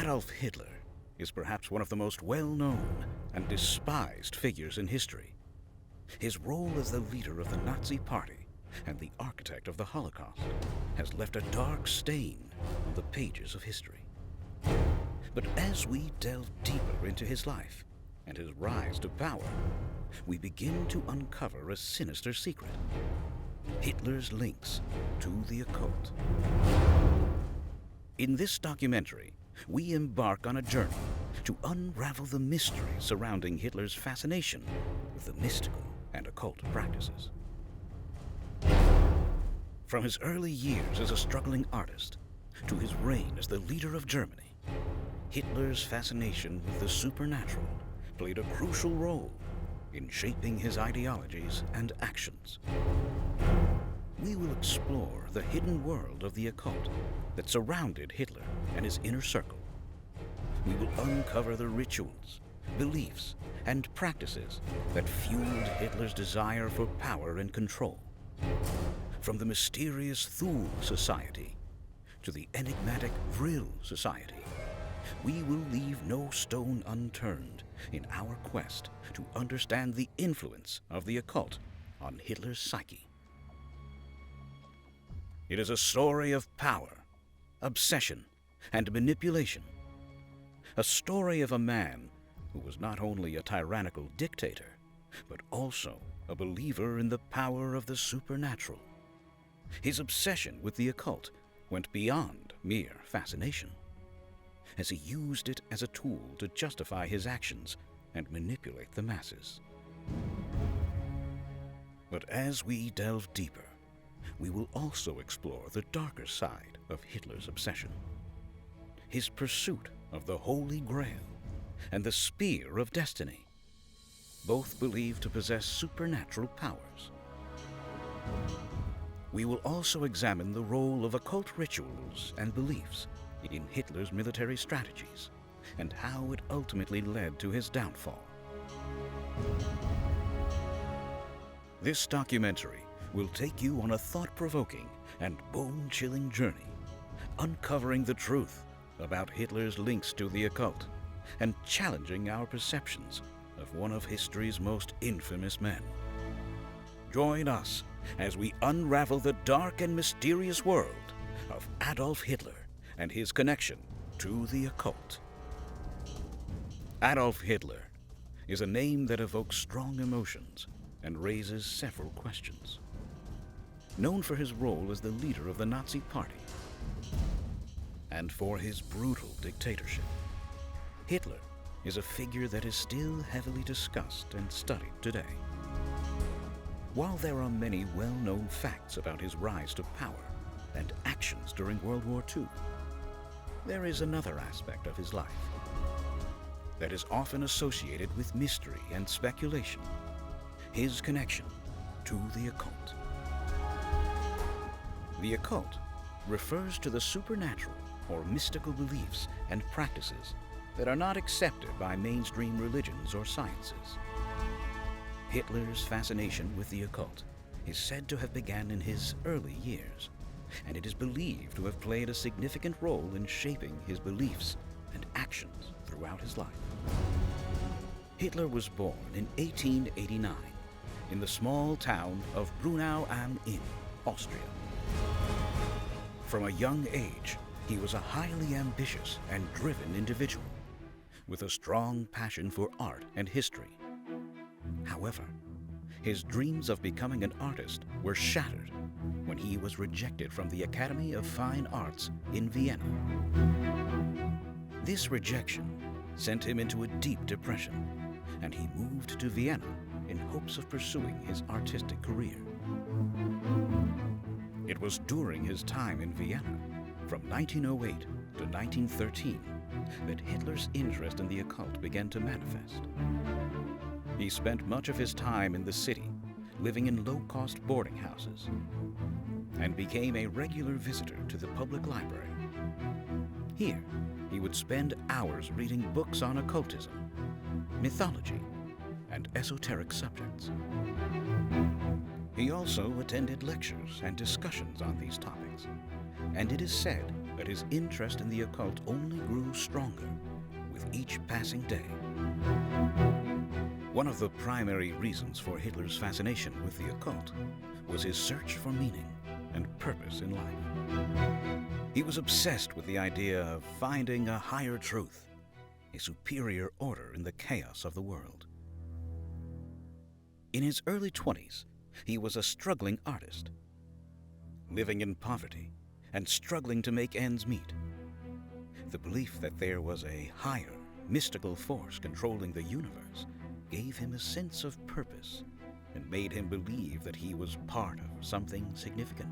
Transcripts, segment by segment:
Adolf Hitler is perhaps one of the most well-known and despised figures in history. His role as the leader of the Nazi Party and the architect of the Holocaust has left a dark stain on the pages of history. But as we delve deeper into his life and his rise to power, we begin to uncover a sinister secret: Hitler's links to the occult. In this documentary, we embark on a journey to unravel the mystery surrounding Hitler's fascination with the mystical and occult practices. From his early years as a struggling artist to his reign as the leader of Germany, Hitler's fascination with the supernatural played a crucial role in shaping his ideologies and actions. We will explore the hidden world of the occult that surrounded Hitler and his inner circle. We will uncover the rituals, beliefs, and practices that fueled Hitler's desire for power and control. From the mysterious Thule Society to the enigmatic Vril Society, we will leave no stone unturned in our quest to understand the influence of the occult on Hitler's psyche. It is a story of power, obsession, and manipulation. A story of a man who was not only a tyrannical dictator, but also a believer in the power of the supernatural. His obsession with the occult went beyond mere fascination, as he used it as a tool to justify his actions and manipulate the masses. But as we delve deeper, we will also explore the darker side of Hitler's obsession: his pursuit of the Holy Grail and the Spear of Destiny, both believed to possess supernatural powers. We will also examine the role of occult rituals and beliefs in Hitler's military strategies and how it ultimately led to his downfall. This documentary will take you on a thought-provoking and bone-chilling journey, uncovering the truth about Hitler's links to the occult and challenging our perceptions of one of history's most infamous men. Join us as we unravel the dark and mysterious world of Adolf Hitler and his connection to the occult. Adolf Hitler is a name that evokes strong emotions and raises several questions. Known for his role as the leader of the Nazi Party and for his brutal dictatorship, Hitler is a figure that is still heavily discussed and studied today. While there are many well-known facts about his rise to power and actions during World War II, there is another aspect of his life that is often associated with mystery and speculation: his connection to the occult. The occult refers to the supernatural or mystical beliefs and practices that are not accepted by mainstream religions or sciences. Hitler's fascination with the occult is said to have begun in his early years, and it is believed to have played a significant role in shaping his beliefs and actions throughout his life. Hitler was born in 1889 in the small town of Brunau am Inn, Austria. From a young age, he was a highly ambitious and driven individual with a strong passion for art and history. However, his dreams of becoming an artist were shattered when he was rejected from the Academy of Fine Arts in Vienna. This rejection sent him into a deep depression, and he moved to Vienna in hopes of pursuing his artistic career. It was during his time in Vienna, from 1908 to 1913, that Hitler's interest in the occult began to manifest. He spent much of his time in the city, living in low-cost boarding houses, and became a regular visitor to the public library. Here, he would spend hours reading books on occultism, mythology, and esoteric subjects. He also attended lectures and discussions on these topics, and it is said that his interest in the occult only grew stronger with each passing day. One of the primary reasons for Hitler's fascination with the occult was his search for meaning and purpose in life. He was obsessed with the idea of finding a higher truth, a superior order in the chaos of the world. In his early 20s, he was a struggling artist, living in poverty and struggling to make ends meet. The belief that there was a higher, mystical force controlling the universe gave him a sense of purpose and made him believe that he was part of something significant.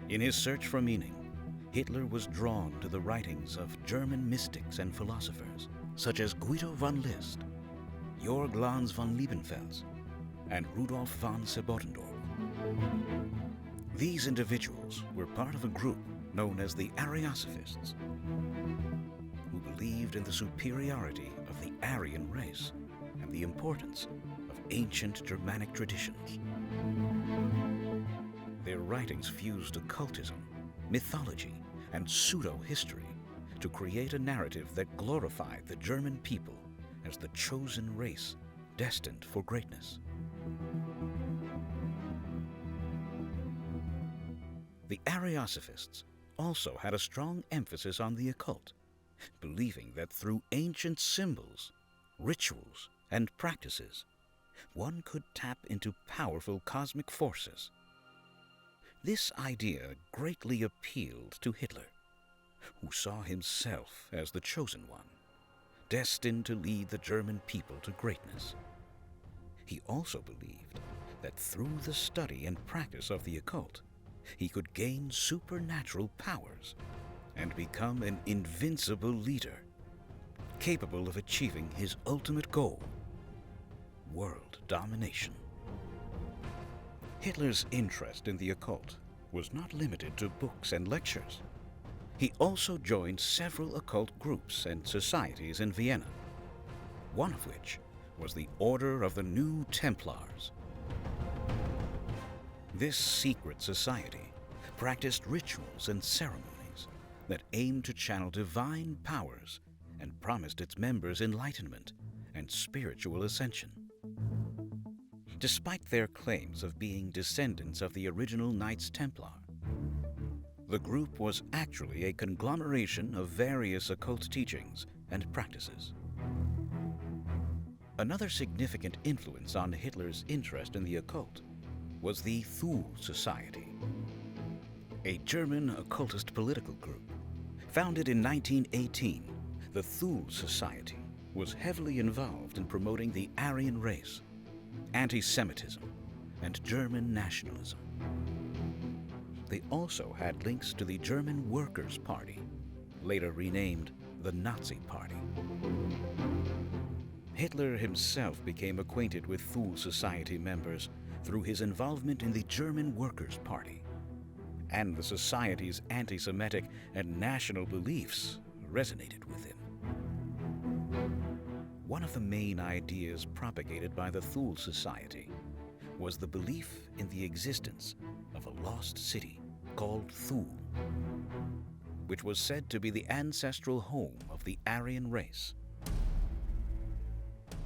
In his search for meaning, Hitler was drawn to the writings of German mystics and philosophers such as Guido von List, Georg Lanz von Liebenfels, and Rudolf von Sebottendorf. These individuals were part of a group known as the Ariosophists, who believed in the superiority of the Aryan race and the importance of ancient Germanic traditions. Their writings fused occultism, mythology, and pseudo-history to create a narrative that glorified the German people as the chosen race destined for greatness. The Ariosophists also had a strong emphasis on the occult, believing that through ancient symbols, rituals, and practices, one could tap into powerful cosmic forces. This idea greatly appealed to Hitler, who saw himself as the chosen one, destined to lead the German people to greatness. He also believed that through the study and practice of the occult, he could gain supernatural powers and become an invincible leader, capable of achieving his ultimate goal, world domination. Hitler's interest in the occult was not limited to books and lectures. He also joined several occult groups and societies in Vienna, one of which was the Order of the New Templars. This secret society practiced rituals and ceremonies that aimed to channel divine powers and promised its members enlightenment and spiritual ascension. Despite their claims of being descendants of the original Knights Templar, the group was actually a conglomeration of various occult teachings and practices. Another significant influence on Hitler's interest in the occult was the Thule Society, a German occultist political group. Founded in 1918, the Thule Society was heavily involved in promoting the Aryan race, anti-Semitism, and German nationalism. They also had links to the German Workers' Party, later renamed the Nazi Party. Hitler himself became acquainted with Thule Society members through his involvement in the German Workers' Party, and the society's anti-Semitic and national beliefs resonated with him. One of the main ideas propagated by the Thule Society was the belief in the existence of a lost city called Thule, which was said to be the ancestral home of the Aryan race.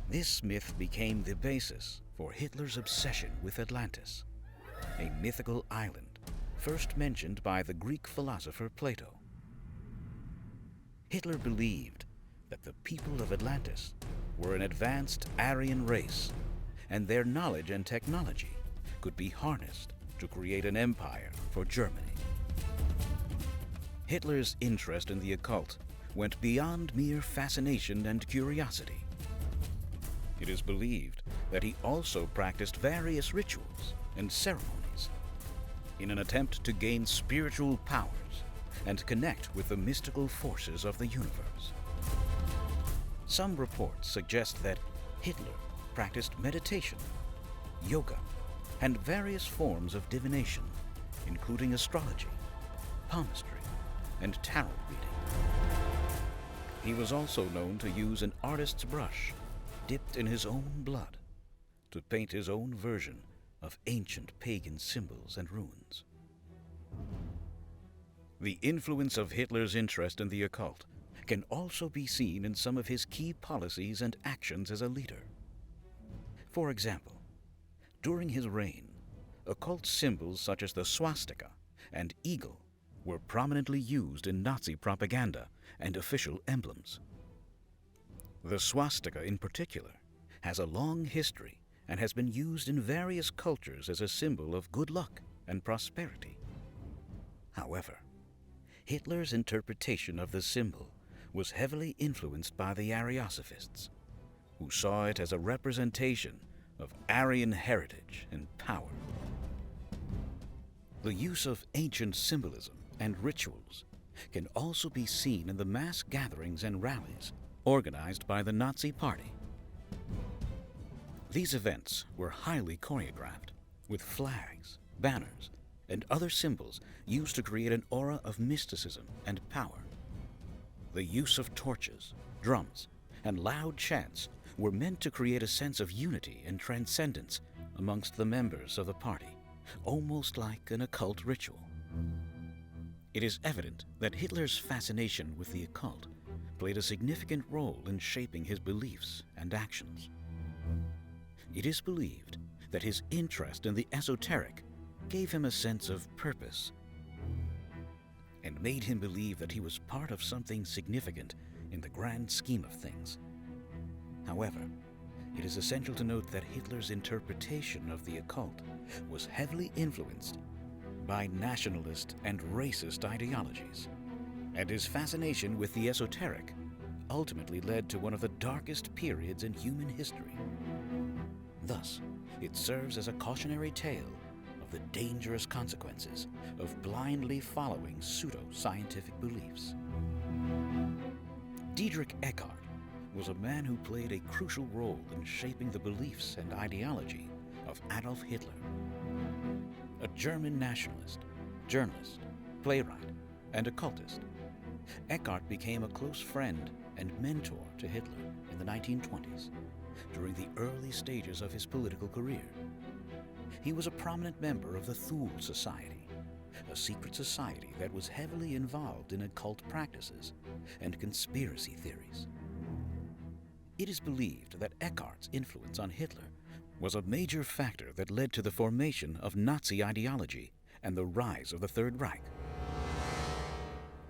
This myth became the basis for Hitler's obsession with Atlantis, a mythical island first mentioned by the Greek philosopher Plato. Hitler believed that the people of Atlantis were an advanced Aryan race, and their knowledge and technology could be harnessed to create an empire for Germany. Hitler's interest in the occult went beyond mere fascination and curiosity. It is believed that he also practiced various rituals and ceremonies in an attempt to gain spiritual powers and connect with the mystical forces of the universe. Some reports suggest that Hitler practiced meditation, yoga, and various forms of divination, including astrology, palmistry, and tarot reading. He was also known to use an artist's brush dipped in his own blood to paint his own version of ancient pagan symbols and runes. The influence of Hitler's interest in the occult can also be seen in some of his key policies and actions as a leader. For example, during his reign, occult symbols such as the swastika and eagle were prominently used in Nazi propaganda and official emblems. The swastika in particular has a long history and has been used in various cultures as a symbol of good luck and prosperity. However, Hitler's interpretation of the symbol was heavily influenced by the Ariosophists, who saw it as a representation of Aryan heritage and power. The use of ancient symbolism and rituals can also be seen in the mass gatherings and rallies organized by the Nazi Party. These events were highly choreographed, with flags, banners, and other symbols used to create an aura of mysticism and power. The use of torches, drums, and loud chants were meant to create a sense of unity and transcendence amongst the members of the party, almost like an occult ritual. It is evident that Hitler's fascination with the occult played a significant role in shaping his beliefs and actions. It is believed that his interest in the esoteric gave him a sense of purpose and made him believe that he was part of something significant in the grand scheme of things. However, it is essential to note that Hitler's interpretation of the occult was heavily influenced by nationalist and racist ideologies, and his fascination with the esoteric ultimately led to one of the darkest periods in human history. Thus, it serves as a cautionary tale of the dangerous consequences of blindly following pseudo-scientific beliefs. Dietrich Eckart was a man who played a crucial role in shaping the beliefs and ideology of Adolf Hitler. A German nationalist, journalist, playwright, and occultist, Eckart became a close friend and mentor to Hitler in the 1920s, during the early stages of his political career. He was a prominent member of the Thule Society, a secret society that was heavily involved in occult practices and conspiracy theories. It is believed that Eckart's influence on Hitler was a major factor that led to the formation of Nazi ideology and the rise of the Third Reich.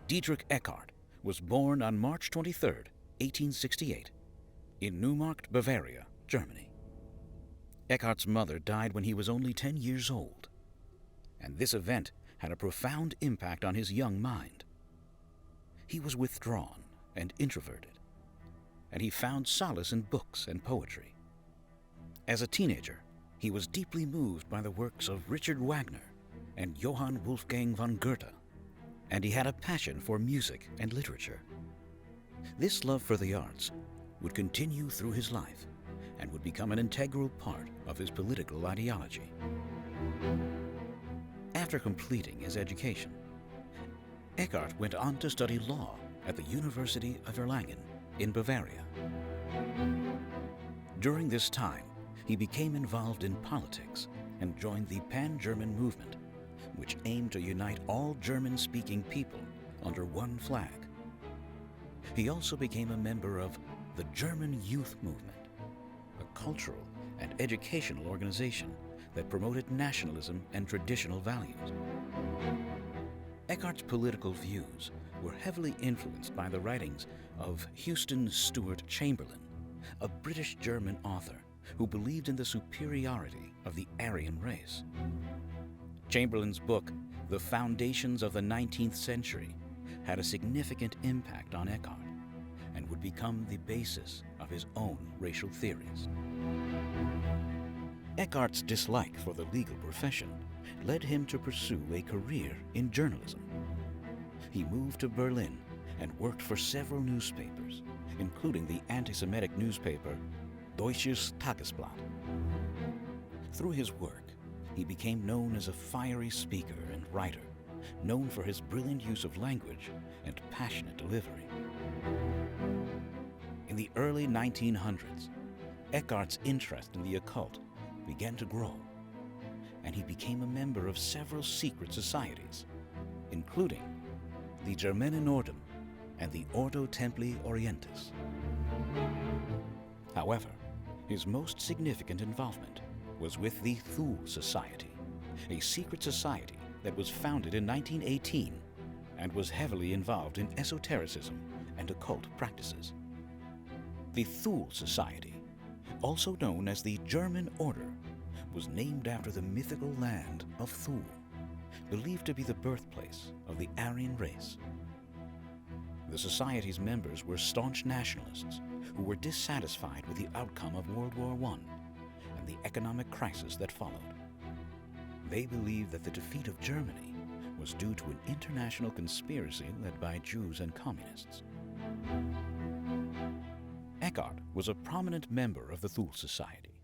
Dietrich Eckart was born on March 23, 1868, in Neumarkt, Bavaria, Germany. Eckart's mother died when he was only 10 years old, and this event had a profound impact on his young mind. He was withdrawn and introverted, and he found solace in books and poetry. As a teenager, he was deeply moved by the works of Richard Wagner and Johann Wolfgang von Goethe, and he had a passion for music and literature. This love for the arts would continue through his life and would become an integral part of his political ideology. After completing his education, Eckart went on to study law at the University of Erlangen in Bavaria. During this time, he became involved in politics and joined the Pan-German movement, which aimed to unite all German-speaking people under one flag. He also became a member of the German Youth Movement, a cultural and educational organization that promoted nationalism and traditional values. Eckart's political views were heavily influenced by the writings of Houston Stewart Chamberlain, a British-German author who believed in the superiority of the Aryan race. Chamberlain's book, The Foundations of the 19th Century, had a significant impact on Eckart and would become the basis of his own racial theories. Eckart's dislike for the legal profession led him to pursue a career in journalism. He moved to Berlin and worked for several newspapers, including the anti-Semitic newspaper Deutsches Tagesblatt. Through his work, he became known as a fiery speaker and writer, known for his brilliant use of language and passionate delivery. In the early 1900s, Eckart's interest in the occult began to grow, and he became a member of several secret societies, including the Germanen Ordem, and the Ordo Templi Orientis. However, his most significant involvement was with the Thule Society, a secret society that was founded in 1918 and was heavily involved in esotericism and occult practices. The Thule Society, also known as the German Order, was named after the mythical land of Thule, believed to be the birthplace of the Aryan race. The society's members were staunch nationalists who were dissatisfied with the outcome of World War I and the economic crisis that followed. They believed that the defeat of Germany was due to an international conspiracy led by Jews and communists. Eckhart was a prominent member of the Thule Society,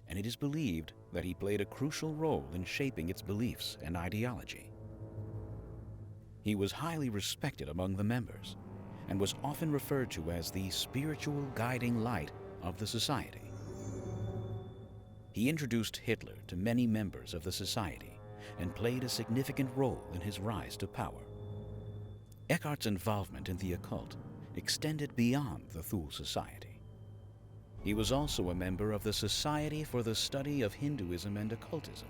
and it is believed that he played a crucial role in shaping its beliefs and ideology. He was highly respected among the members and was often referred to as the spiritual guiding light of the society. He introduced Hitler to many members of the society and played a significant role in his rise to power. Eckhart's involvement in the occult extended beyond the Thule Society. He was also a member of the Society for the Study of Hinduism and Occultism,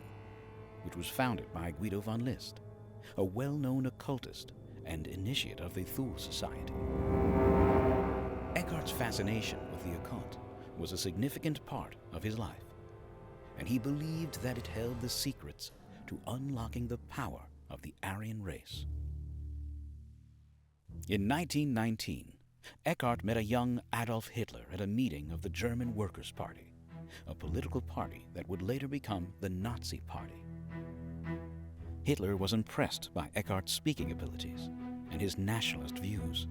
which was founded by Guido von List, a well-known occultist and initiate of the Thule Society. Eckhart's fascination with the occult was a significant part of his life, and he believed that it held the secrets to unlocking the power of the Aryan race. In 1919, Eckhart met a young Adolf Hitler at a meeting of the German Workers' Party, a political party that would later become the Nazi Party. Hitler was impressed by Eckhart's speaking abilities and his nationalist views,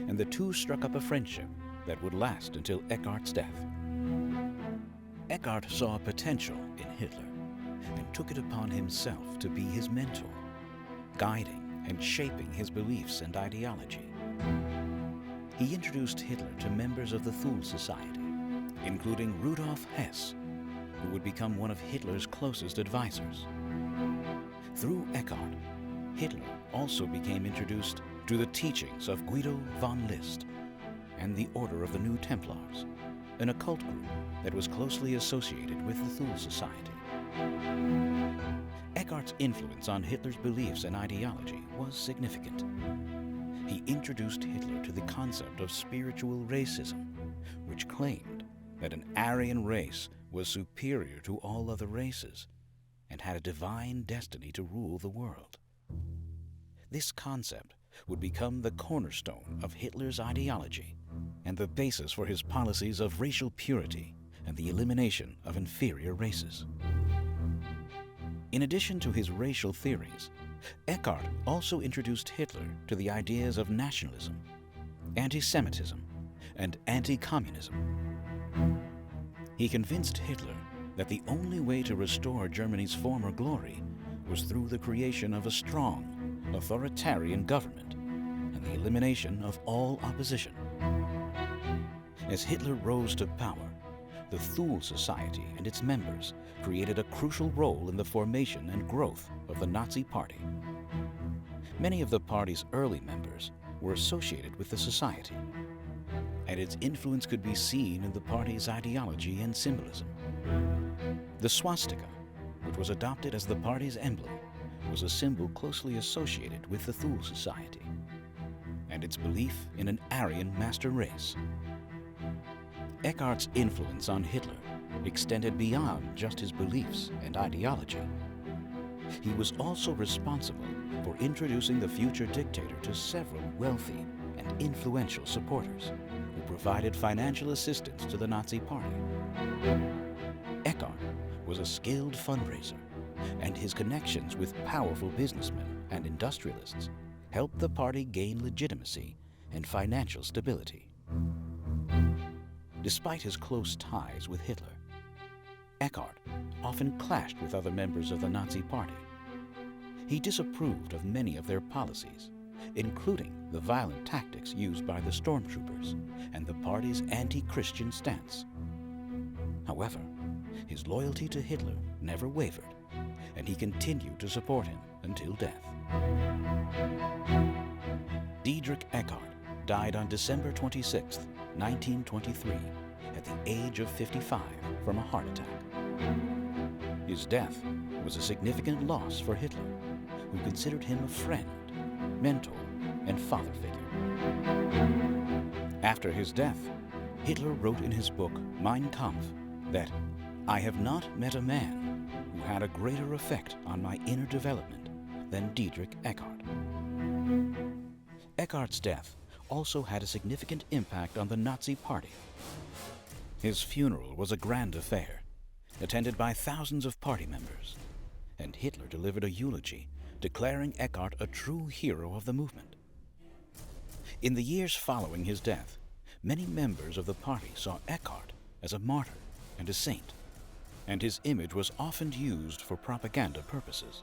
and the two struck up a friendship that would last until Eckhart's death. Eckhart saw potential in Hitler and took it upon himself to be his mentor, guiding and shaping his beliefs and ideology. He introduced Hitler to members of the Thule Society, including Rudolf Hess, who would become one of Hitler's closest advisors. Through Eckhart, Hitler also became introduced to the teachings of Guido von List and the Order of the New Templars, an occult group that was closely associated with the Thule Society. Eckhart's influence on Hitler's beliefs and ideology was significant. He introduced Hitler to the concept of spiritual racism, which claimed that an Aryan race was superior to all other races and had a divine destiny to rule the world. This concept would become the cornerstone of Hitler's ideology and the basis for his policies of racial purity and the elimination of inferior races. In addition to his racial theories, Eckhart also introduced Hitler to the ideas of nationalism, anti-Semitism, and anti-communism. He convinced Hitler that the only way to restore Germany's former glory was through the creation of a strong, authoritarian government and the elimination of all opposition. As Hitler rose to power, the Thule Society and its members created a crucial role in the formation and growth of the Nazi Party. Many of the party's early members were associated with the society, and its influence could be seen in the party's ideology and symbolism. The swastika, which was adopted as the party's emblem, was a symbol closely associated with the Thule Society and its belief in an Aryan master race. Eckhart's influence on Hitler extended beyond just his beliefs and ideology. He was also responsible for introducing the future dictator to several wealthy and influential supporters who provided financial assistance to the Nazi Party. Eckhart was a skilled fundraiser, and his connections with powerful businessmen and industrialists helped the party gain legitimacy and financial stability. Despite his close ties with Hitler, Eckhart often clashed with other members of the Nazi Party. He disapproved of many of their policies, including the violent tactics used by the stormtroopers and the party's anti-Christian stance. However, his loyalty to Hitler never wavered, and he continued to support him until death. Dietrich Eckart died on December 26, 1923, at the age of 55 from a heart attack. His death was a significant loss for Hitler, who considered him a friend, mentor, and father figure. After his death, Hitler wrote in his book Mein Kampf that, "I have not met a man who had a greater effect on my inner development than Dietrich Eckart." Eckart's death also had a significant impact on the Nazi Party. His funeral was a grand affair, attended by thousands of party members, and Hitler delivered a eulogy declaring Eckart a true hero of the movement. In the years following his death, many members of the party saw Eckart as a martyr and a saint, and his image was often used for propaganda purposes.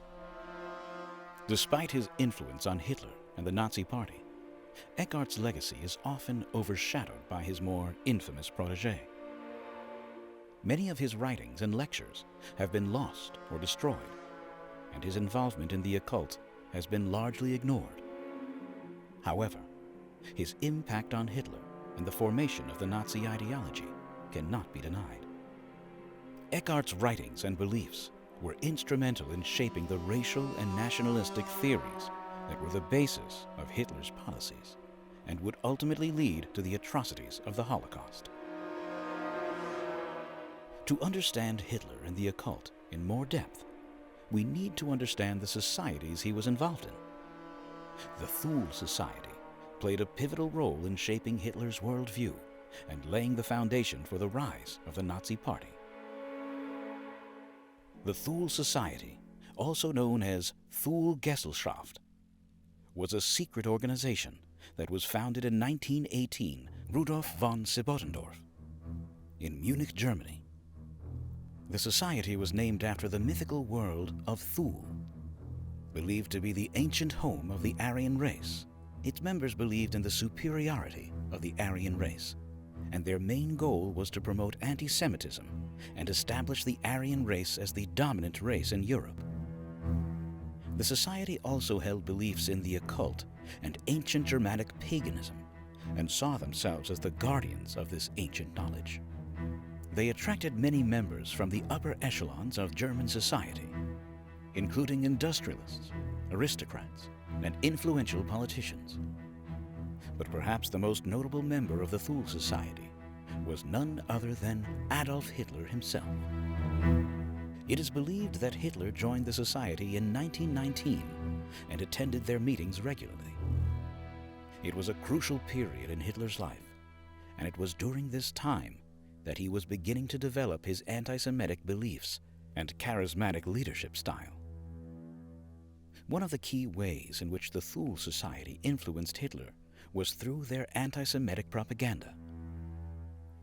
Despite his influence on Hitler and the Nazi Party, Eckart's legacy is often overshadowed by his more infamous protégé. Many of his writings and lectures have been lost or destroyed, and his involvement in the occult has been largely ignored. However, his impact on Hitler and the formation of the Nazi ideology cannot be denied. Eckart's writings and beliefs were instrumental in shaping the racial and nationalistic theories that were the basis of Hitler's policies and would ultimately lead to the atrocities of the Holocaust. To understand Hitler and the occult in more depth, we need to understand the societies he was involved in. The Thule Society played a pivotal role in shaping Hitler's worldview and laying the foundation for the rise of the Nazi Party. The Thule Society, also known as Thule Gesellschaft, was a secret organization that was founded in 1918 Rudolf von Sebottendorf in Munich, Germany. The society was named after the mythical world of Thule, believed to be the ancient home of the Aryan race. Its members believed in the superiority of the Aryan race, and their main goal was to promote anti-Semitism and establish the Aryan race as the dominant race in Europe. The society also held beliefs in the occult and ancient Germanic paganism, and saw themselves as the guardians of this ancient knowledge. They attracted many members from the upper echelons of German society, including industrialists, aristocrats, and influential politicians. But perhaps the most notable member of the Thule Society was none other than Adolf Hitler himself. It is believed that Hitler joined the society in 1919 and attended their meetings regularly. It was a crucial period in Hitler's life, and it was during this time that he was beginning to develop his anti-Semitic beliefs and charismatic leadership style. One of the key ways in which the Thule Society influenced Hitler was through their anti-Semitic propaganda.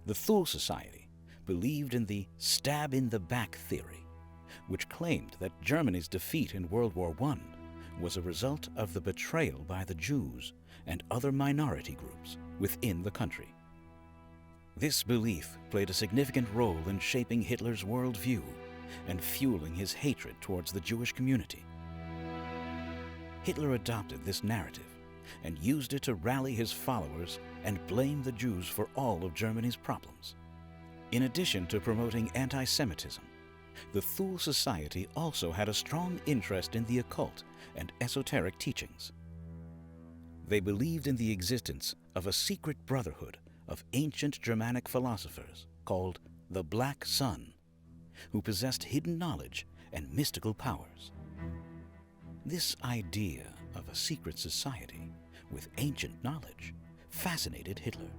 The Thule Society believed in the stab-in-the-back theory, which claimed that Germany's defeat in World War I was a result of the betrayal by the Jews and other minority groups within the country. This belief played a significant role in shaping Hitler's worldview and fueling his hatred towards the Jewish community. Hitler adopted this narrative and used it to rally his followers and blame the Jews for all of Germany's problems. In addition to promoting anti-Semitism, the Thule Society also had a strong interest in the occult and esoteric teachings. They believed in the existence of a secret brotherhood of ancient Germanic philosophers called the Black Sun, who possessed hidden knowledge and mystical powers. This idea of a secret society with ancient knowledge fascinated Hitler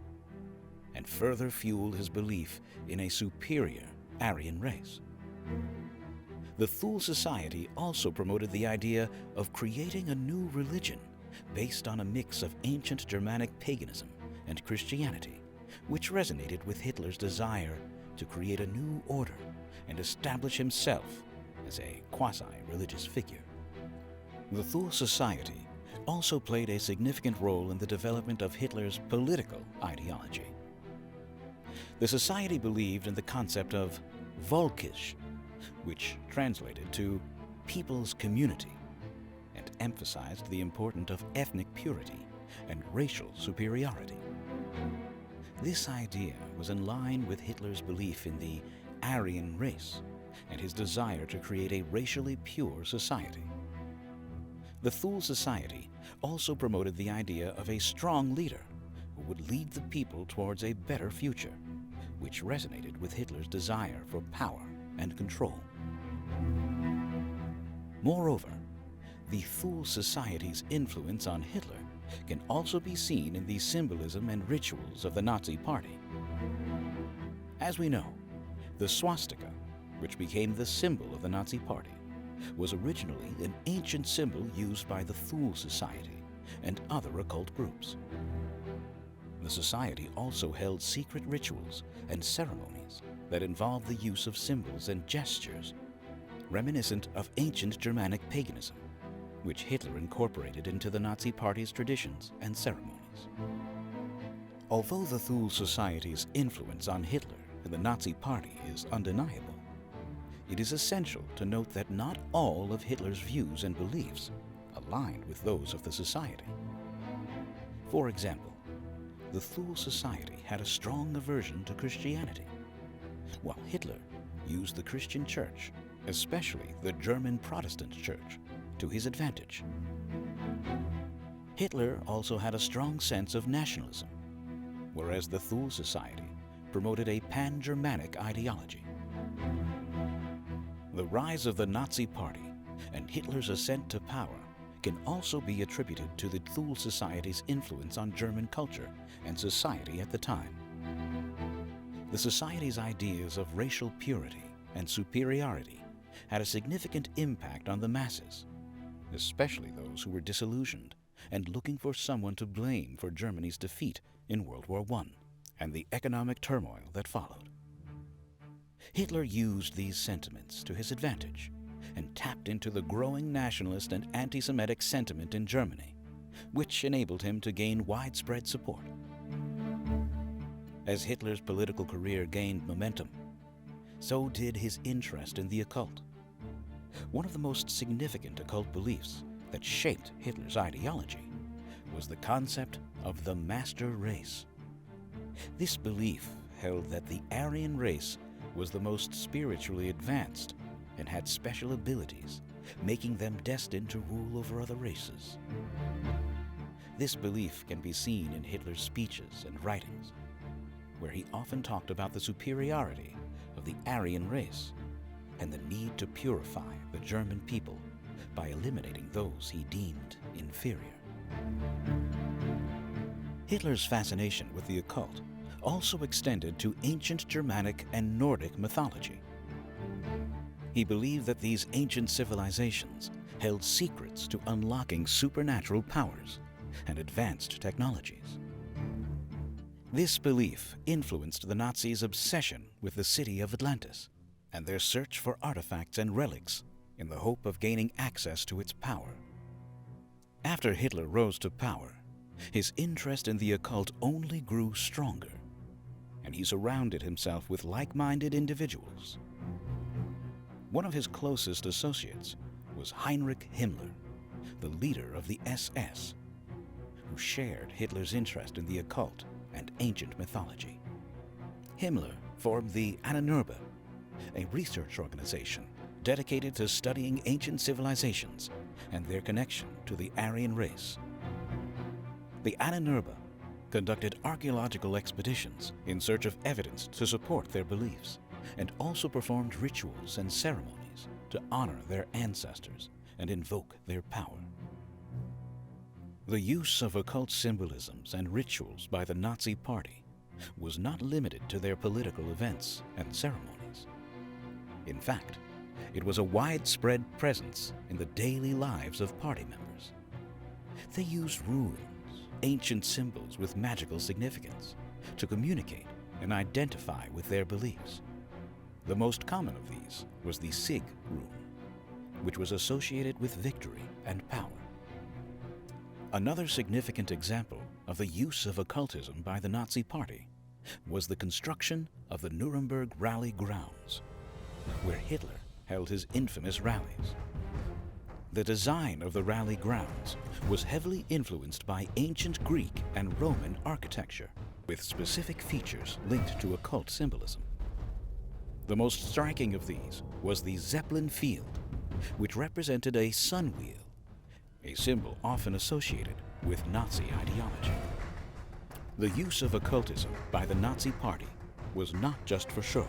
and further fueled his belief in a superior Aryan race. The Thule Society also promoted the idea of creating a new religion based on a mix of ancient Germanic paganism and Christianity, which resonated with Hitler's desire to create a new order and establish himself as a quasi-religious figure. The Thule Society also played a significant role in the development of Hitler's political ideology. The society believed in the concept of Volkisch, which translated to people's community, and emphasized the importance of ethnic purity and racial superiority. This idea was in line with Hitler's belief in the Aryan race and his desire to create a racially pure society. The Thule Society also promoted the idea of a strong leader who would lead the people towards a better future, which resonated with Hitler's desire for power and control. Moreover, the Thule Society's influence on Hitler can also be seen in the symbolism and rituals of the Nazi Party. As we know, the swastika, which became the symbol of the Nazi Party, was originally an ancient symbol used by the Thule Society and other occult groups. The society also held secret rituals and ceremonies that involved the use of symbols and gestures reminiscent of ancient Germanic paganism, which Hitler incorporated into the Nazi Party's traditions and ceremonies. Although the Thule Society's influence on Hitler and the Nazi Party is undeniable, it is essential to note that not all of Hitler's views and beliefs aligned with those of the society. For example, the Thule Society had a strong aversion to Christianity, while Hitler used the Christian Church, especially the German Protestant Church, to his advantage. Hitler also had a strong sense of nationalism, whereas the Thule Society promoted a pan-Germanic ideology. The rise of the Nazi Party and Hitler's ascent to power can also be attributed to the Thule Society's influence on German culture and society at the time. The society's ideas of racial purity and superiority had a significant impact on the masses, especially those who were disillusioned and looking for someone to blame for Germany's defeat in World War I and the economic turmoil that followed. Hitler used these sentiments to his advantage and tapped into the growing nationalist and anti-Semitic sentiment in Germany, which enabled him to gain widespread support. As Hitler's political career gained momentum, so did his interest in the occult. One of the most significant occult beliefs that shaped Hitler's ideology was the concept of the master race. This belief held that the Aryan race was the most spiritually advanced and had special abilities, making them destined to rule over other races. This belief can be seen in Hitler's speeches and writings, where he often talked about the superiority of the Aryan race and the need to purify the German people by eliminating those he deemed inferior. Hitler's fascination with the occult also extended to ancient Germanic and Nordic mythology. He believed that these ancient civilizations held secrets to unlocking supernatural powers and advanced technologies. This belief influenced the Nazis' obsession with the city of Atlantis and their search for artifacts and relics in the hope of gaining access to its power. After Hitler rose to power, his interest in the occult only grew stronger, and he surrounded himself with like-minded individuals. One of his closest associates was Heinrich Himmler, the leader of the SS, who shared Hitler's interest in the occult and ancient mythology. Himmler formed the Ahnenerbe, a research organization dedicated to studying ancient civilizations and their connection to the Aryan race. The Ahnenerbe conducted archaeological expeditions in search of evidence to support their beliefs, and also performed rituals and ceremonies to honor their ancestors and invoke their power. The use of occult symbolisms and rituals by the Nazi Party was not limited to their political events and ceremonies. In fact, it was a widespread presence in the daily lives of party members. They used runes, ancient symbols with magical significance, to communicate and identify with their beliefs. The most common of these was the Sig rune, which was associated with victory and power. Another significant example of the use of occultism by the Nazi Party was the construction of the Nuremberg rally grounds, where Hitler held his infamous rallies. The design of the rally grounds was heavily influenced by ancient Greek and Roman architecture, with specific features linked to occult symbolism. The most striking of these was the Zeppelin field, which represented a sun wheel, a symbol often associated with Nazi ideology. The use of occultism by the Nazi Party was not just for show.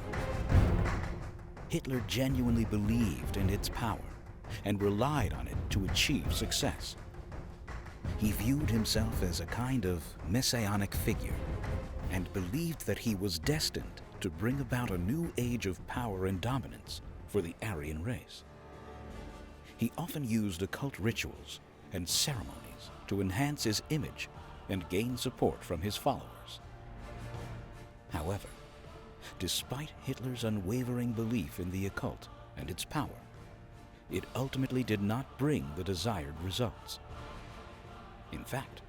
Hitler genuinely believed in its power and relied on it to achieve success. He viewed himself as a kind of messianic figure and believed that he was destined to bring about a new age of power and dominance for the Aryan race. He often used occult rituals and ceremonies to enhance his image and gain support from his followers. However, despite Hitler's unwavering belief in the occult and its power, it ultimately did not bring the desired results. In fact,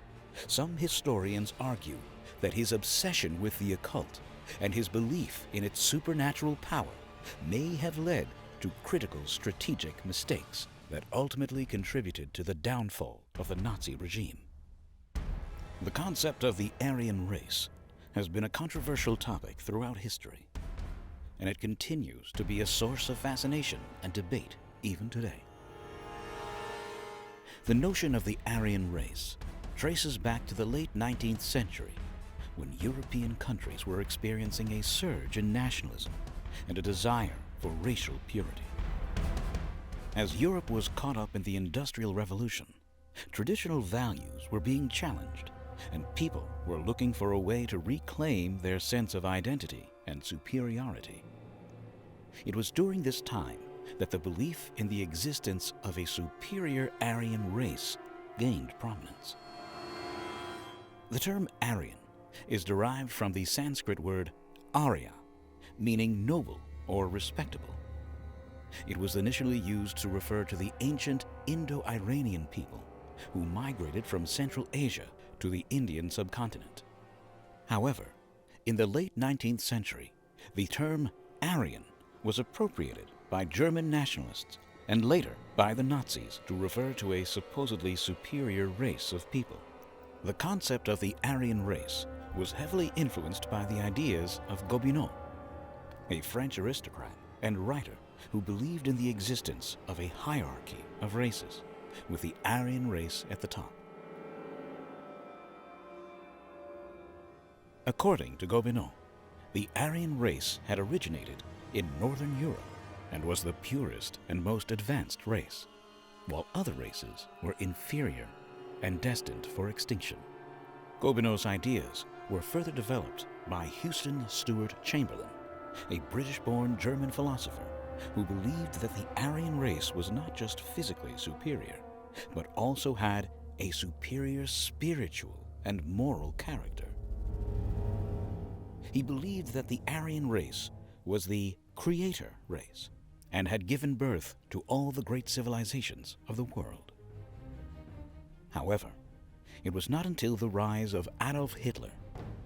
some historians argue that his obsession with the occult and his belief in its supernatural power may have led to critical strategic mistakes that ultimately contributed to the downfall of the Nazi regime. The concept of the Aryan race has been a controversial topic throughout history, and it continues to be a source of fascination and debate even today. The notion of the Aryan race traces back to the late 19th century, when European countries were experiencing a surge in nationalism and a desire for racial purity. As Europe was caught up in the Industrial Revolution, traditional values were being challenged, and people were looking for a way to reclaim their sense of identity and superiority. It was during this time that the belief in the existence of a superior Aryan race gained prominence. The term Aryan is derived from the Sanskrit word Arya, meaning noble or respectable. It was initially used to refer to the ancient Indo-Iranian people who migrated from Central Asia to the Indian subcontinent. However, in the late 19th century, the term Aryan was appropriated by German nationalists and later by the Nazis to refer to a supposedly superior race of people. The concept of the Aryan race was heavily influenced by the ideas of Gobineau, a French aristocrat and writer who believed in the existence of a hierarchy of races, with the Aryan race at the top. According to Gobineau, the Aryan race had originated in Northern Europe and was the purest and most advanced race, while other races were inferior and destined for extinction. Gobineau's ideas were further developed by Houston Stewart Chamberlain, a British-born German philosopher who believed that the Aryan race was not just physically superior, but also had a superior spiritual and moral character. He believed that the Aryan race was the creator race and had given birth to all the great civilizations of the world. However, it was not until the rise of Adolf Hitler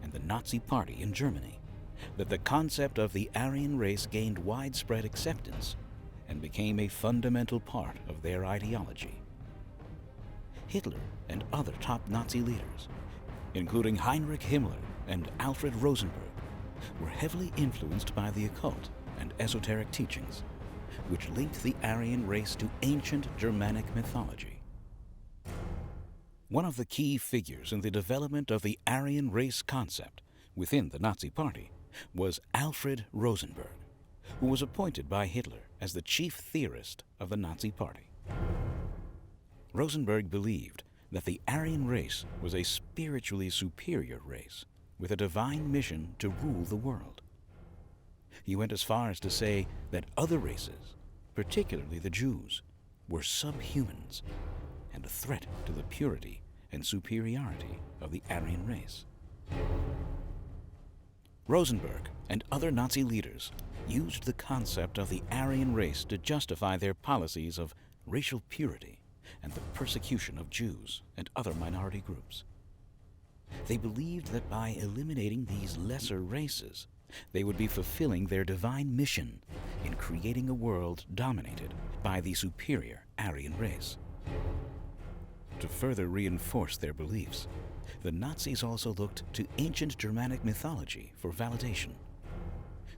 and the Nazi Party in Germany that the concept of the Aryan race gained widespread acceptance and became a fundamental part of their ideology. Hitler and other top Nazi leaders, including Heinrich Himmler and Alfred Rosenberg, were heavily influenced by the occult and esoteric teachings, which linked the Aryan race to ancient Germanic mythology. One of the key figures in the development of the Aryan race concept within the Nazi Party was Alfred Rosenberg, who was appointed by Hitler as the chief theorist of the Nazi Party. Rosenberg believed that the Aryan race was a spiritually superior race with a divine mission to rule the world. He went as far as to say that other races, particularly the Jews, were subhumans and a threat to the purity and superiority of the Aryan race. Rosenberg and other Nazi leaders used the concept of the Aryan race to justify their policies of racial purity and the persecution of Jews and other minority groups. They believed that by eliminating these lesser races, they would be fulfilling their divine mission in creating a world dominated by the superior Aryan race. To further reinforce their beliefs, the Nazis also looked to ancient Germanic mythology for validation.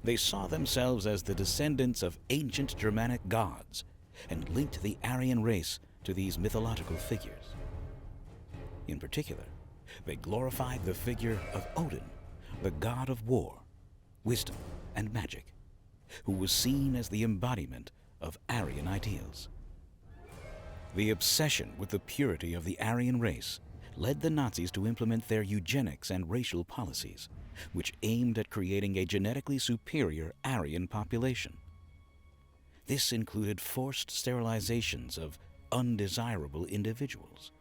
They saw themselves as the descendants of ancient Germanic gods and linked the Aryan race to these mythological figures. In particular, they glorified the figure of Odin, the god of war, wisdom, and magic, who was seen as the embodiment of Aryan ideals. The obsession with the purity of the Aryan race led the Nazis to implement their eugenics and racial policies, which aimed at creating a genetically superior Aryan population. This included forced sterilizations of undesirable individuals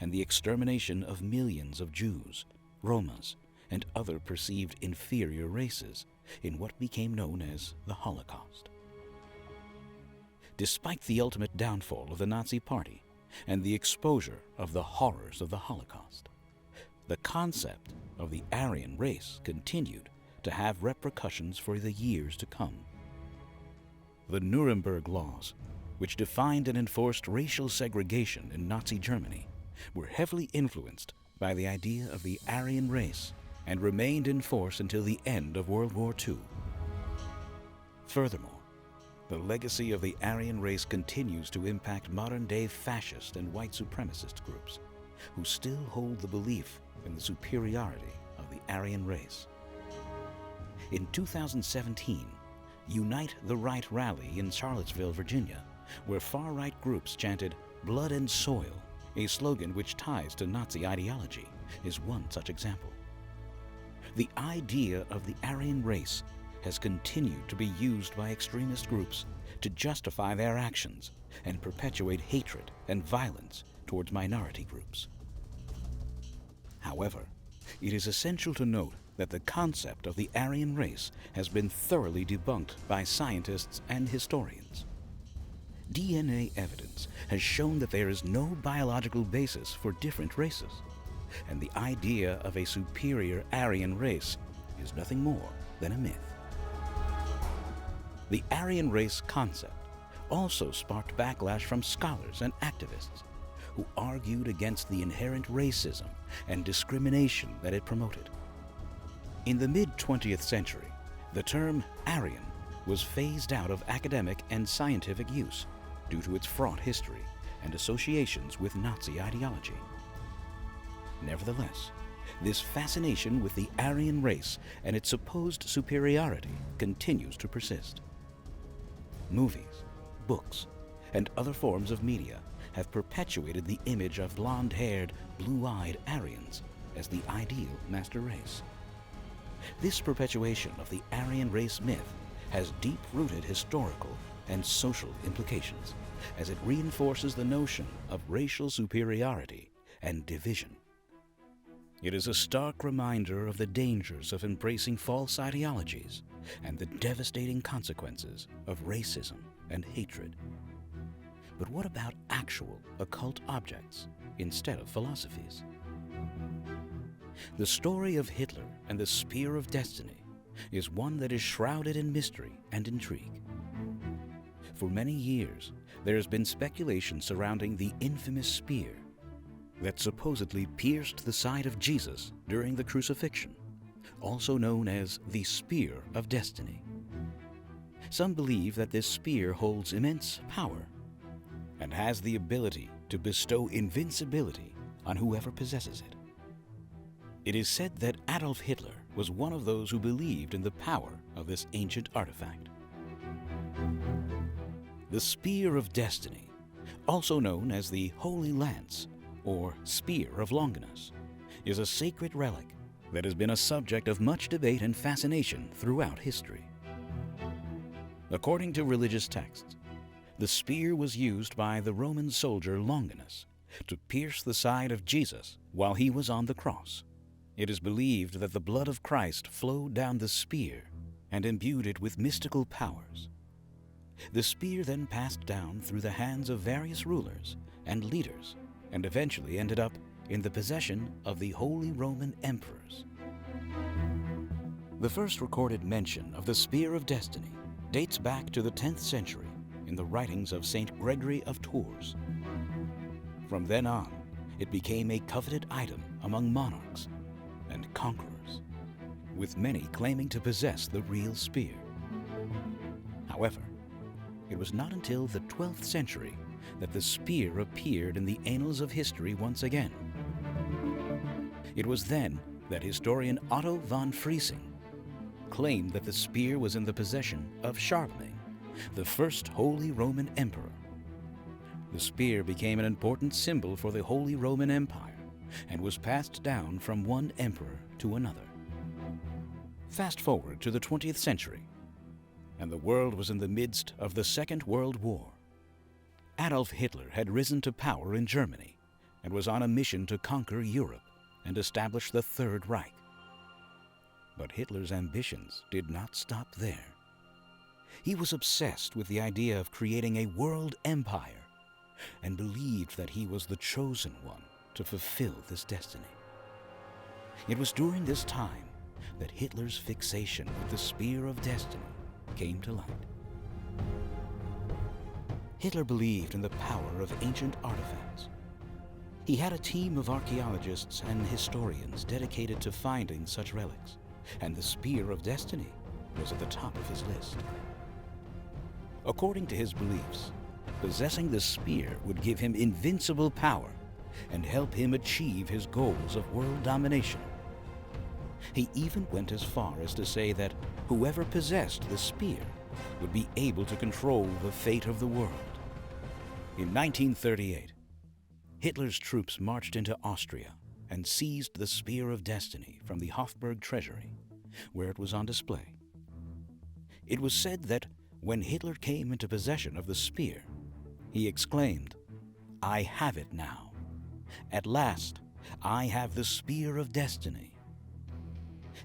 and the extermination of millions of Jews, Romas, and other perceived inferior races in what became known as the Holocaust. Despite the ultimate downfall of the Nazi Party and the exposure of the horrors of the Holocaust, the concept of the Aryan race continued to have repercussions for the years to come. The Nuremberg laws, which defined and enforced racial segregation in Nazi Germany, were heavily influenced by the idea of the Aryan race and remained in force until the end of World War II. Furthermore, the legacy of the Aryan race continues to impact modern-day fascist and white supremacist groups who still hold the belief in the superiority of the Aryan race. In 2017, Unite the Right rally in Charlottesville, Virginia, where far-right groups chanted "Blood and Soil," a slogan which ties to Nazi ideology, is one such example. The idea of the Aryan race has continued to be used by extremist groups to justify their actions and perpetuate hatred and violence towards minority groups. However, it is essential to note that the concept of the Aryan race has been thoroughly debunked by scientists and historians. DNA evidence has shown that there is no biological basis for different races, and the idea of a superior Aryan race is nothing more than a myth. The Aryan race concept also sparked backlash from scholars and activists who argued against the inherent racism and discrimination that it promoted. In the mid-20th century, the term Aryan was phased out of academic and scientific use due to its fraught history and associations with Nazi ideology. Nevertheless, this fascination with the Aryan race and its supposed superiority continues to persist. Movies, books, and other forms of media have perpetuated the image of blonde-haired, blue-eyed Aryans as the ideal master race. This perpetuation of the Aryan race myth has deep-rooted historical and social implications, as it reinforces the notion of racial superiority and division. It is a stark reminder of the dangers of embracing false ideologies and the devastating consequences of racism and hatred. But what about actual occult objects instead of philosophies? The story of Hitler and the Spear of Destiny is one that is shrouded in mystery and intrigue. For many years, there has been speculation surrounding the infamous spear that supposedly pierced the side of Jesus during the crucifixion, also known as the Spear of Destiny. Some believe that this spear holds immense power and has the ability to bestow invincibility on whoever possesses it. It is said that Adolf Hitler was one of those who believed in the power of this ancient artifact. The Spear of Destiny, also known as the Holy Lance or Spear of Longinus, is a sacred relic that has been a subject of much debate and fascination throughout history. According to religious texts, the spear was used by the Roman soldier Longinus to pierce the side of Jesus while he was on the cross. It is believed that the blood of Christ flowed down the spear and imbued it with mystical powers. The spear then passed down through the hands of various rulers and leaders and eventually ended up in the possession of the Holy Roman Emperors. The first recorded mention of the Spear of Destiny dates back to the 10th century in the writings of Saint Gregory of Tours. From then on, it became a coveted item among monarchs and conquerors, with many claiming to possess the real spear. However, it was not until the 12th century that the spear appeared in the annals of history once again. It was then that historian Otto von Friesing claimed that the spear was in the possession of Charlemagne, the first Holy Roman Emperor. The spear became an important symbol for the Holy Roman Empire and was passed down from one emperor to another. Fast forward to the 20th century, and the world was in the midst of the Second World War. Adolf Hitler had risen to power in Germany and was on a mission to conquer Europe and establish the Third Reich. But Hitler's ambitions did not stop there. He was obsessed with the idea of creating a world empire and believed that he was the chosen one to fulfill this destiny. It was during this time that Hitler's fixation with the Spear of Destiny came to light. Hitler believed in the power of ancient artifacts. He had a team of archaeologists and historians dedicated to finding such relics, and the Spear of Destiny was at the top of his list. According to his beliefs, possessing the spear would give him invincible power and help him achieve his goals of world domination. He even went as far as to say that whoever possessed the spear would be able to control the fate of the world. In 1938, Hitler's troops marched into Austria and seized the Spear of Destiny from the Hofburg treasury, where it was on display. It was said that when Hitler came into possession of the spear, he exclaimed, "I have it now. At last, I have the Spear of Destiny."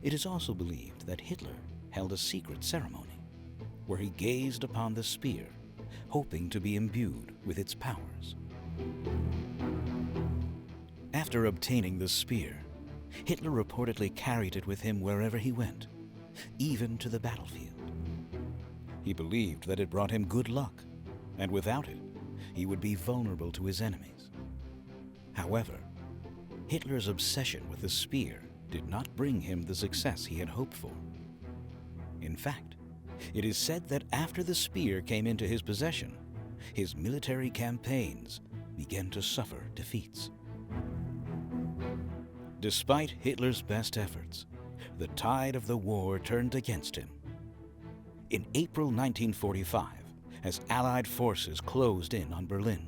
It is also believed that Hitler held a secret ceremony where he gazed upon the spear, hoping to be imbued with its powers. After obtaining the spear, Hitler reportedly carried it with him wherever he went, even to the battlefield. He believed that it brought him good luck, and without it, he would be vulnerable to his enemies. However, Hitler's obsession with the spear did not bring him the success he had hoped for. In fact, it is said that after the spear came into his possession, his military campaigns began to suffer defeats. Despite Hitler's best efforts, the tide of the war turned against him. In April 1945, as Allied forces closed in on Berlin,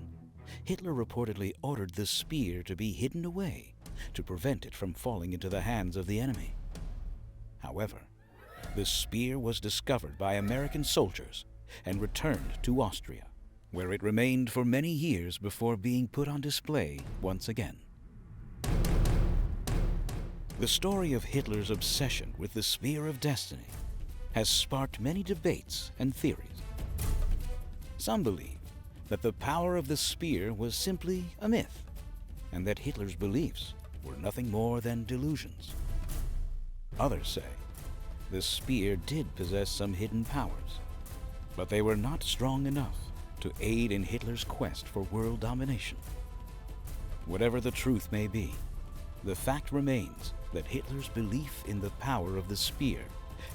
Hitler reportedly ordered the spear to be hidden away to prevent it from falling into the hands of the enemy. However, the spear was discovered by American soldiers and returned to Austria, where it remained for many years before being put on display once again. The story of Hitler's obsession with the Spear of Destiny has sparked many debates and theories. Some believe that the power of the spear was simply a myth, and that Hitler's beliefs were nothing more than delusions. Others say the spear did possess some hidden powers, but they were not strong enough to aid in Hitler's quest for world domination. Whatever the truth may be, the fact remains that Hitler's belief in the power of the spear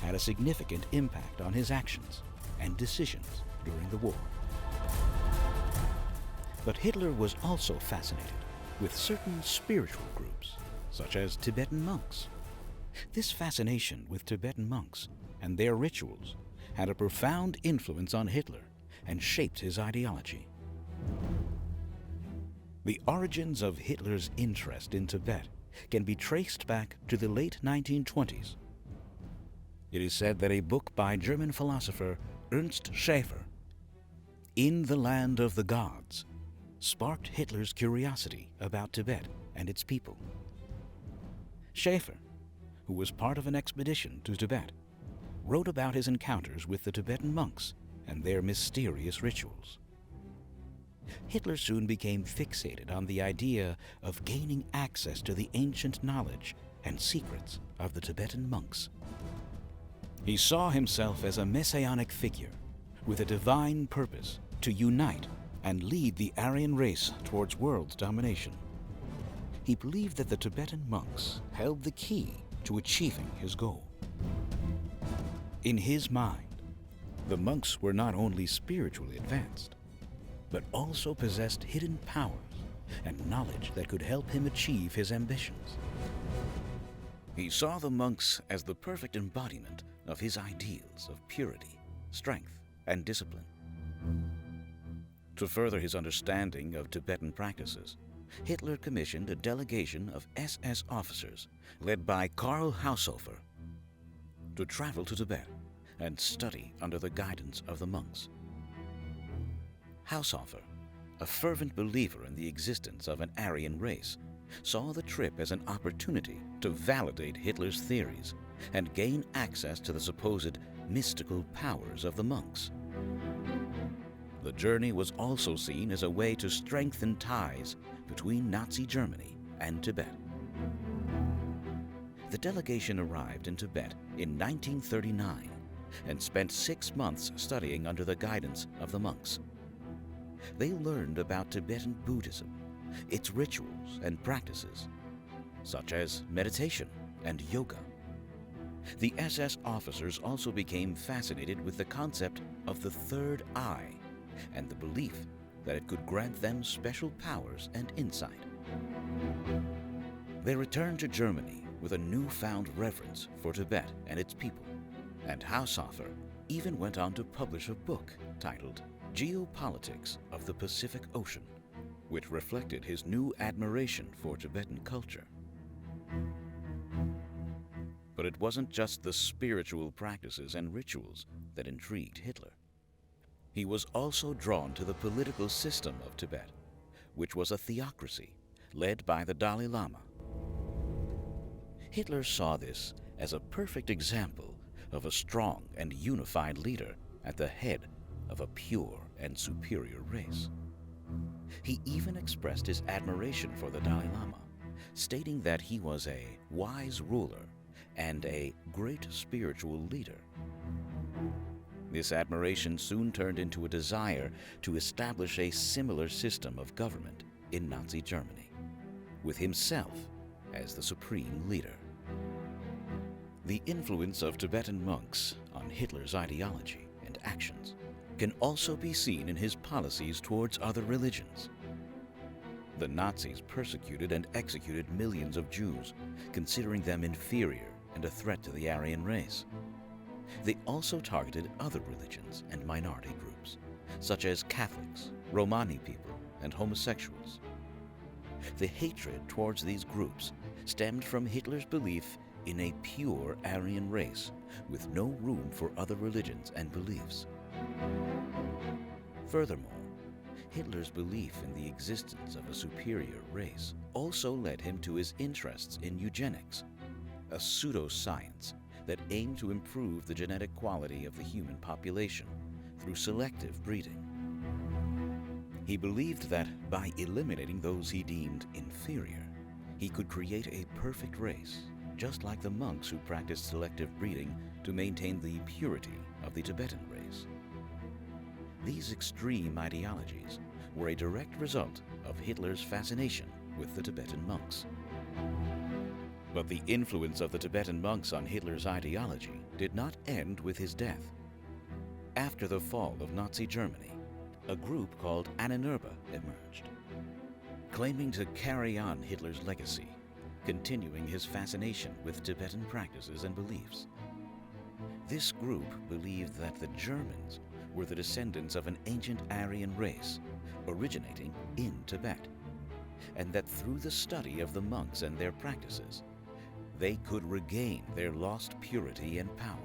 had a significant impact on his actions and decisions during the war. But Hitler was also fascinated with certain spiritual groups, such as Tibetan monks. This fascination with Tibetan monks and their rituals had a profound influence on Hitler and shaped his ideology. The origins of Hitler's interest in Tibet can be traced back to the late 1920s. It is said that a book by German philosopher Ernst Schaeffer, In the Land of the Gods, sparked Hitler's curiosity about Tibet and its people. Schaeffer, who was part of an expedition to Tibet, wrote about his encounters with the Tibetan monks and their mysterious rituals. Hitler soon became fixated on the idea of gaining access to the ancient knowledge and secrets of the Tibetan monks. He saw himself as a messianic figure with a divine purpose to unite and lead the Aryan race towards world domination. He believed that the Tibetan monks held the key to achieving his goal. In his mind, the monks were not only spiritually advanced, but also possessed hidden powers and knowledge that could help him achieve his ambitions. He saw the monks as the perfect embodiment of his ideals of purity, strength, and discipline. To further his understanding of Tibetan practices, Hitler commissioned a delegation of SS officers led by Karl Haushofer to travel to Tibet and study under the guidance of the monks. Haushofer, a fervent believer in the existence of an Aryan race, saw the trip as an opportunity to validate Hitler's theories and gain access to the supposed mystical powers of the monks. The journey was also seen as a way to strengthen ties between Nazi Germany and Tibet. The delegation arrived in Tibet in 1939 and spent 6 months studying under the guidance of the monks. They learned about Tibetan Buddhism, its rituals and practices, such as meditation and yoga. The SS officers also became fascinated with the concept of the third eye and the belief that it could grant them special powers and insight. They returned to Germany with a newfound reverence for Tibet and its people, and Haushofer even went on to publish a book titled Geopolitics of the Pacific Ocean, which reflected his new admiration for Tibetan culture. But it wasn't just the spiritual practices and rituals that intrigued Hitler. He was also drawn to the political system of Tibet, which was a theocracy led by the Dalai Lama. Hitler saw this as a perfect example of a strong and unified leader at the head of a pure and superior race. He even expressed his admiration for the Dalai Lama, stating that he was a wise ruler and a great spiritual leader. This admiration soon turned into a desire to establish a similar system of government in Nazi Germany, with himself as the supreme leader. The influence of Tibetan monks on Hitler's ideology and actions can also be seen in his policies towards other religions. The Nazis persecuted and executed millions of Jews, considering them inferior and a threat to the Aryan race. They also targeted other religions and minority groups, such as Catholics, Romani people, and homosexuals. The hatred towards these groups stemmed from Hitler's belief in a pure Aryan race with no room for other religions and beliefs. Furthermore, Hitler's belief in the existence of a superior race also led him to his interests in eugenics, a pseudoscience that aimed to improve the genetic quality of the human population through selective breeding. He believed that by eliminating those he deemed inferior, he could create a perfect race, just like the monks who practiced selective breeding to maintain the purity of the Tibetan race. These extreme ideologies were a direct result of Hitler's fascination with the Tibetan monks. But the influence of the Tibetan monks on Hitler's ideology did not end with his death. After the fall of Nazi Germany, a group called Ahnenerbe emerged, claiming to carry on Hitler's legacy, continuing his fascination with Tibetan practices and beliefs. This group believed that the Germans were the descendants of an ancient Aryan race originating in Tibet, and that through the study of the monks and their practices, they could regain their lost purity and power.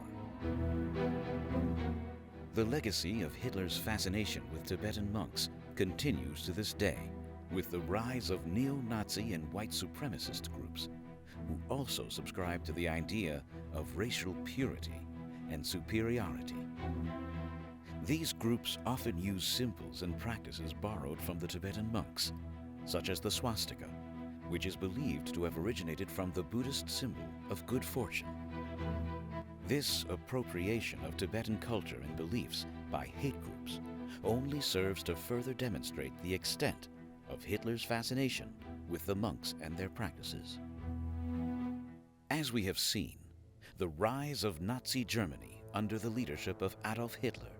The legacy of Hitler's fascination with Tibetan monks continues to this day, with the rise of neo-Nazi and white supremacist groups, who also subscribe to the idea of racial purity and superiority. These groups often use symbols and practices borrowed from the Tibetan monks, such as the swastika, which is believed to have originated from the Buddhist symbol of good fortune. This appropriation of Tibetan culture and beliefs by hate groups only serves to further demonstrate the extent of Hitler's fascination with the monks and their practices. As we have seen, the rise of Nazi Germany under the leadership of Adolf Hitler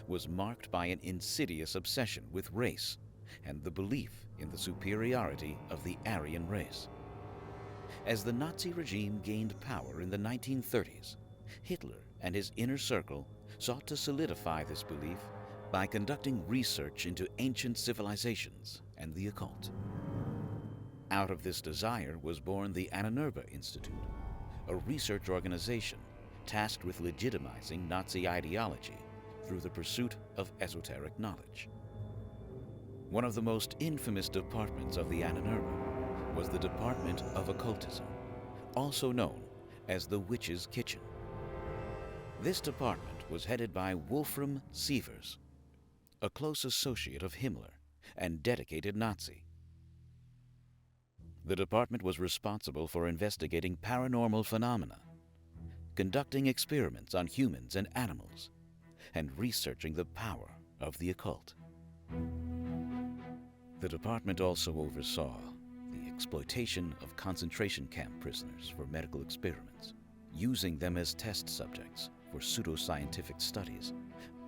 was marked by an insidious obsession with race and the belief in the superiority of the Aryan race. As the Nazi regime gained power in the 1930s, Hitler and his inner circle sought to solidify this belief by conducting research into ancient civilizations and the occult. Out of this desire was born the Ahnenerbe Institute, a research organization tasked with legitimizing Nazi ideology through the pursuit of esoteric knowledge. One of the most infamous departments of the Ahnenerbe was the Department of Occultism, also known as the Witch's Kitchen. This department was headed by Wolfram Sievers, a close associate of Himmler and dedicated Nazi. The department was responsible for investigating paranormal phenomena, conducting experiments on humans and animals, and researching the power of the occult. The department also oversaw the exploitation of concentration camp prisoners for medical experiments, using them as test subjects for pseudoscientific studies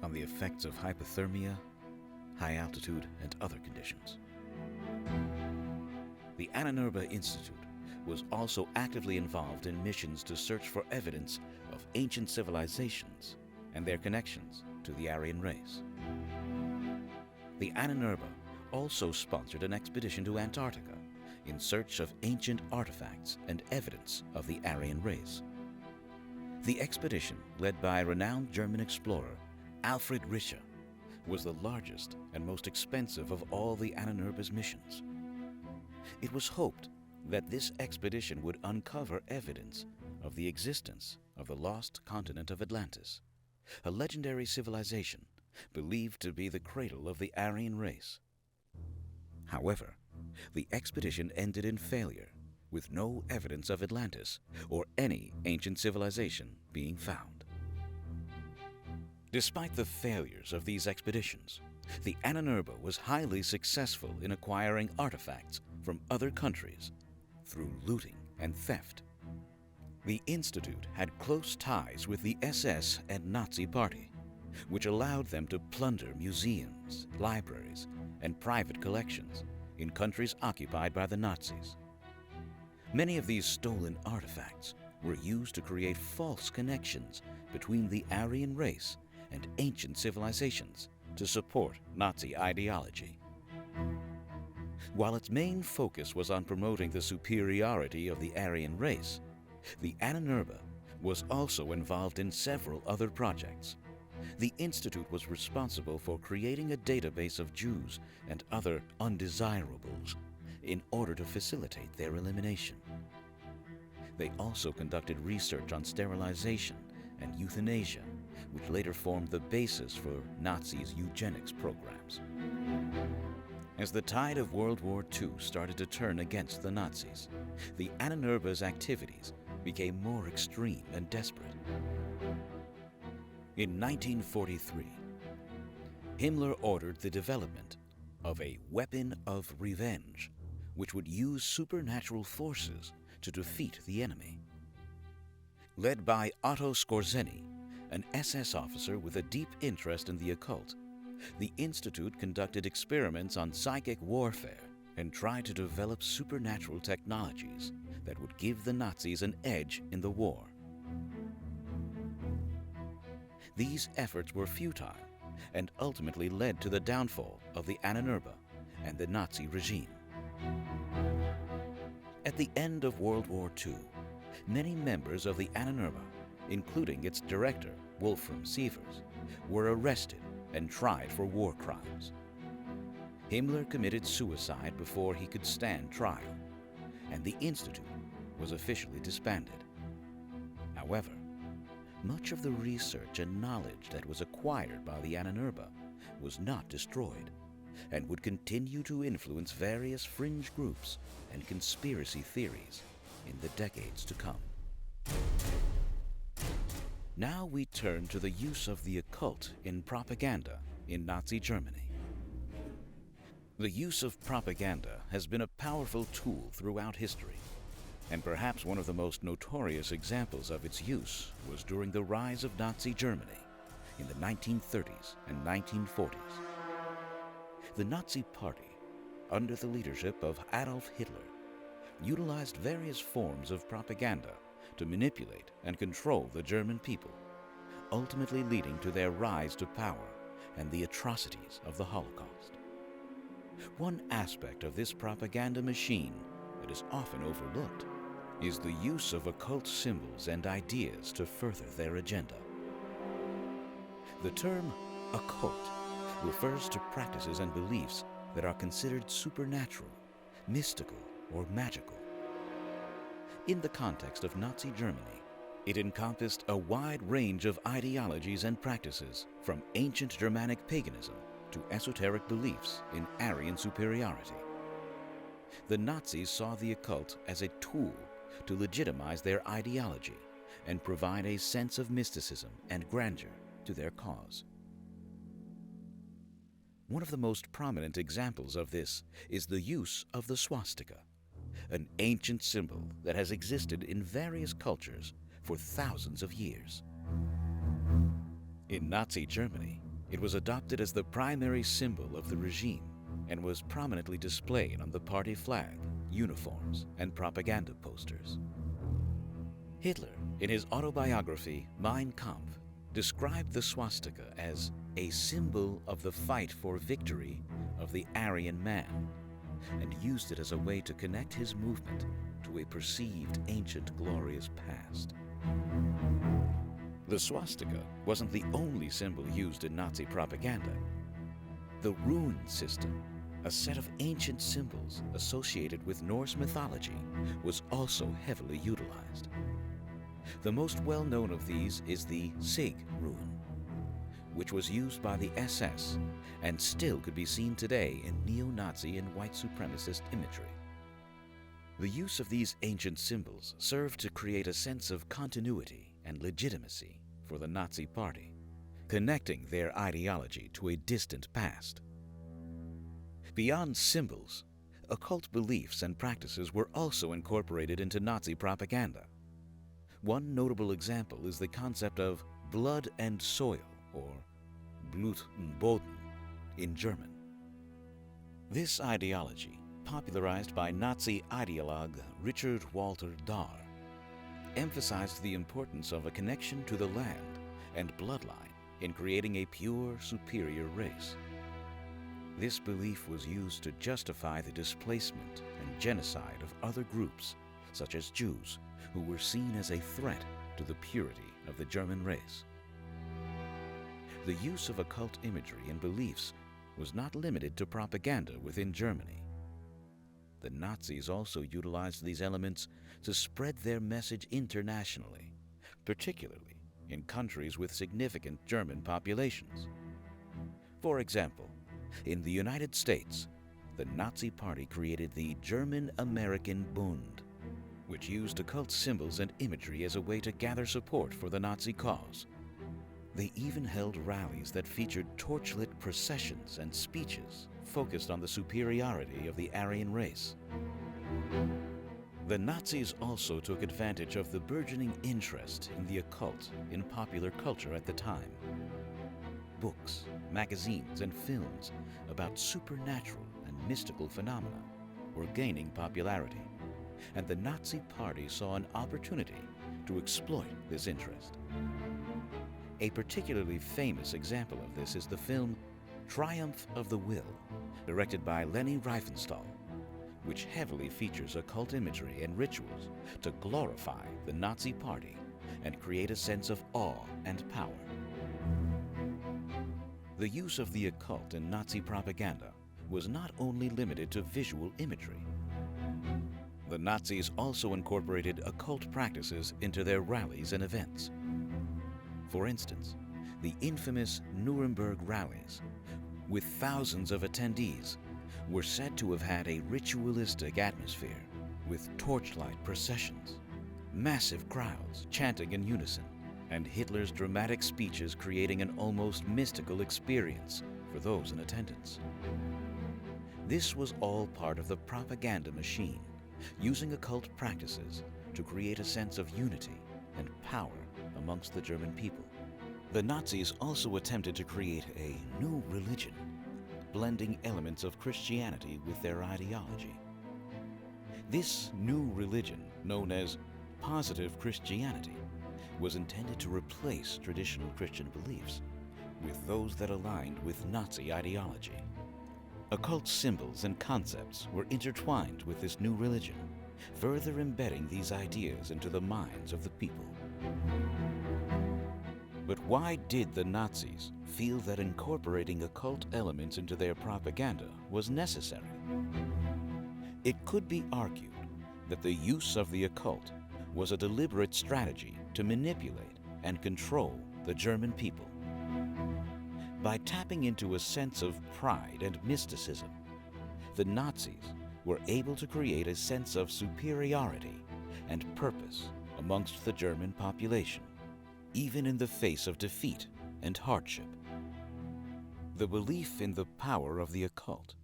on the effects of hypothermia, high altitude, and other conditions. The Ahnenerbe Institute was also actively involved in missions to search for evidence of ancient civilizations and their connections to the Aryan race. The Ahnenerbe also sponsored an expedition to Antarctica in search of ancient artifacts and evidence of the Aryan race. The expedition, led by renowned German explorer Alfred Richer, was the largest and most expensive of all the Ahnenerbe's missions. It was hoped that this expedition would uncover evidence of the existence of the lost continent of Atlantis, a legendary civilization believed to be the cradle of the Aryan race. However, the expedition ended in failure, with no evidence of Atlantis or any ancient civilization being found. Despite the failures of these expeditions, the Ahnenerbe was highly successful in acquiring artifacts from other countries through looting and theft. The Institute had close ties with the SS and Nazi Party, which allowed them to plunder museums, libraries, and private collections in countries occupied by the Nazis. Many of these stolen artifacts were used to create false connections between the Aryan race and ancient civilizations to support Nazi ideology. While its main focus was on promoting the superiority of the Aryan race, the Ahnenerbe was also involved in several other projects. The Institute was responsible for creating a database of Jews and other undesirables in order to facilitate their elimination. They also conducted research on sterilization and euthanasia, which later formed the basis for Nazis' eugenics programs. As the tide of World War II started to turn against the Nazis, the Ahnenerbe's activities became more extreme and desperate. In 1943, Himmler ordered the development of a weapon of revenge, which would use supernatural forces to defeat the enemy. Led by Otto Skorzeny, an SS officer with a deep interest in the occult, the Institute conducted experiments on psychic warfare and tried to develop supernatural technologies that would give the Nazis an edge in the war. These efforts were futile and ultimately led to the downfall of the Ahnenerbe and the Nazi regime. At the end of World War II, many members of the Ahnenerbe, including its director, Wolfram Sievers, were arrested and tried for war crimes. Himmler committed suicide before he could stand trial, and the Institute was officially disbanded. However, much of the research and knowledge that was acquired by the Ahnenerbe was not destroyed and would continue to influence various fringe groups and conspiracy theories in the decades to come. Now we turn to the use of the occult in propaganda in Nazi Germany. The use of propaganda has been a powerful tool throughout history, and perhaps one of the most notorious examples of its use was during the rise of Nazi Germany in the 1930s and 1940s. The Nazi Party, under the leadership of Adolf Hitler, utilized various forms of propaganda to manipulate and control the German people, ultimately leading to their rise to power and the atrocities of the Holocaust. One aspect of this propaganda machine that is often overlooked is the use of occult symbols and ideas to further their agenda. The term occult refers to practices and beliefs that are considered supernatural, mystical, or magical. In the context of Nazi Germany, it encompassed a wide range of ideologies and practices, from ancient Germanic paganism to esoteric beliefs in Aryan superiority. The Nazis saw the occult as a tool to legitimize their ideology and provide a sense of mysticism and grandeur to their cause. One of the most prominent examples of this is the use of the swastika, an ancient symbol that has existed in various cultures for thousands of years. In Nazi Germany, it was adopted as the primary symbol of the regime and was prominently displayed on the party flag, uniforms, and propaganda posters. Hitler, in his autobiography Mein Kampf, described the swastika as a symbol of the fight for victory of the Aryan man, and used it as a way to connect his movement to a perceived ancient glorious past. The swastika wasn't the only symbol used in Nazi propaganda. The rune system, a set of ancient symbols associated with Norse mythology, was also heavily utilized. The most well-known of these is the Sig rune, which was used by the SS and still could be seen today in neo-Nazi and white supremacist imagery. The use of these ancient symbols served to create a sense of continuity and legitimacy for the Nazi Party, connecting their ideology to a distant past. Beyond symbols, occult beliefs and practices were also incorporated into Nazi propaganda. One notable example is the concept of blood and soil, or Blut und Boden in German. This ideology, popularized by Nazi ideologue Richard Walter Dahr, emphasized the importance of a connection to the land and bloodline in creating a pure, superior race. This belief was used to justify the displacement and genocide of other groups, such as Jews, who were seen as a threat to the purity of the German race. The use of occult imagery and beliefs was not limited to propaganda within Germany. The Nazis also utilized these elements to spread their message internationally, particularly in countries with significant German populations. For example, in the United States, the Nazi Party created the German-American Bund, which used occult symbols and imagery as a way to gather support for the Nazi cause. They even held rallies that featured torchlit processions and speeches focused on the superiority of the Aryan race. The Nazis also took advantage of the burgeoning interest in the occult in popular culture at the time. Books, magazines, and films about supernatural and mystical phenomena were gaining popularity, and the Nazi Party saw an opportunity to exploit this interest. A particularly famous example of this is the film Triumph of the Will, directed by Leni Riefenstahl, which heavily features occult imagery and rituals to glorify the Nazi Party and create a sense of awe and power. The use of the occult in Nazi propaganda was not only limited to visual imagery. The Nazis also incorporated occult practices into their rallies and events. For instance, the infamous Nuremberg rallies, with thousands of attendees, were said to have had a ritualistic atmosphere with torchlight processions, massive crowds chanting in unison, and Hitler's dramatic speeches creating an almost mystical experience for those in attendance. This was all part of the propaganda machine, using occult practices to create a sense of unity and power amongst the German people. The Nazis also attempted to create a new religion, blending elements of Christianity with their ideology. This new religion, known as positive Christianity, was intended to replace traditional Christian beliefs with those that aligned with Nazi ideology. Occult symbols and concepts were intertwined with this new religion, further embedding these ideas into the minds of the people. But why did the Nazis feel that incorporating occult elements into their propaganda was necessary? It could be argued that the use of the occult was a deliberate strategy to manipulate and control the German people. By tapping into a sense of pride and mysticism, the Nazis were able to create a sense of superiority and purpose amongst the German population, even in the face of defeat and hardship. The belief in the power of the occult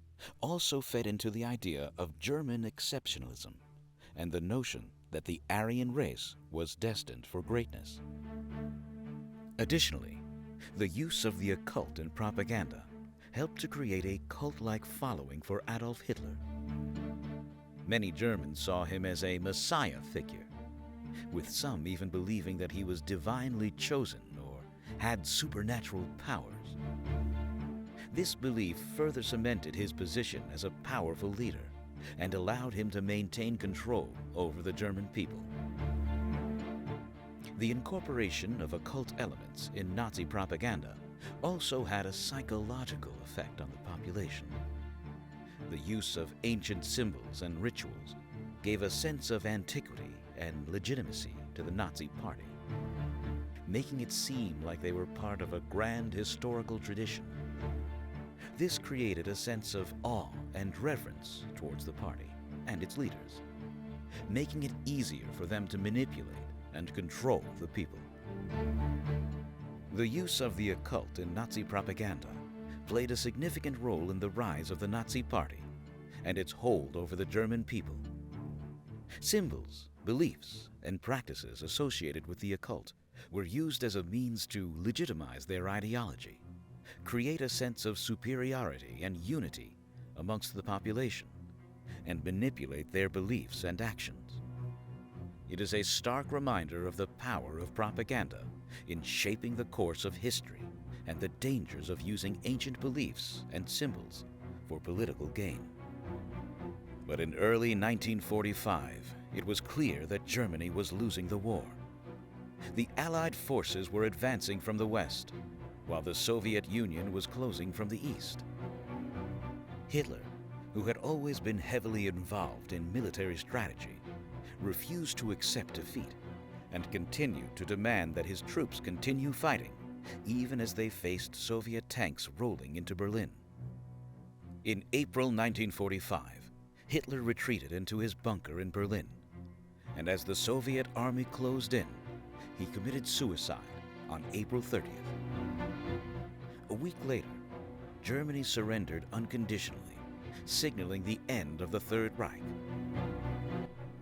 also fed into the idea of German exceptionalism and the notion that the Aryan race was destined for greatness. Additionally, the use of the occult in propaganda helped to create a cult-like following for Adolf Hitler. Many Germans saw him as a messiah figure, with some even believing that he was divinely chosen or had supernatural powers. This belief further cemented his position as a powerful leader and allowed him to maintain control over the German people. The incorporation of occult elements in Nazi propaganda also had a psychological effect on the population. The use of ancient symbols and rituals gave a sense of antiquity and legitimacy to the Nazi Party, making it seem like they were part of a grand historical tradition. This created a sense of awe and reverence towards the party and its leaders, making it easier for them to manipulate and control the people. The use of the occult in Nazi propaganda played a significant role in the rise of the Nazi Party and its hold over the German people. Symbols, beliefs, and practices associated with the occult were used as a means to legitimize their ideology, create a sense of superiority and unity amongst the population, and manipulate their beliefs and actions. It is a stark reminder of the power of propaganda in shaping the course of history and the dangers of using ancient beliefs and symbols for political gain. But in early 1945, it was clear that Germany was losing the war. The Allied forces were advancing from the west, while the Soviet Union was closing from the east. Hitler, who had always been heavily involved in military strategy, refused to accept defeat and continued to demand that his troops continue fighting, even as they faced Soviet tanks rolling into Berlin. In April 1945, Hitler retreated into his bunker in Berlin, and as the Soviet army closed in, he committed suicide on April 30th. A week later, Germany surrendered unconditionally, signaling the end of the Third Reich.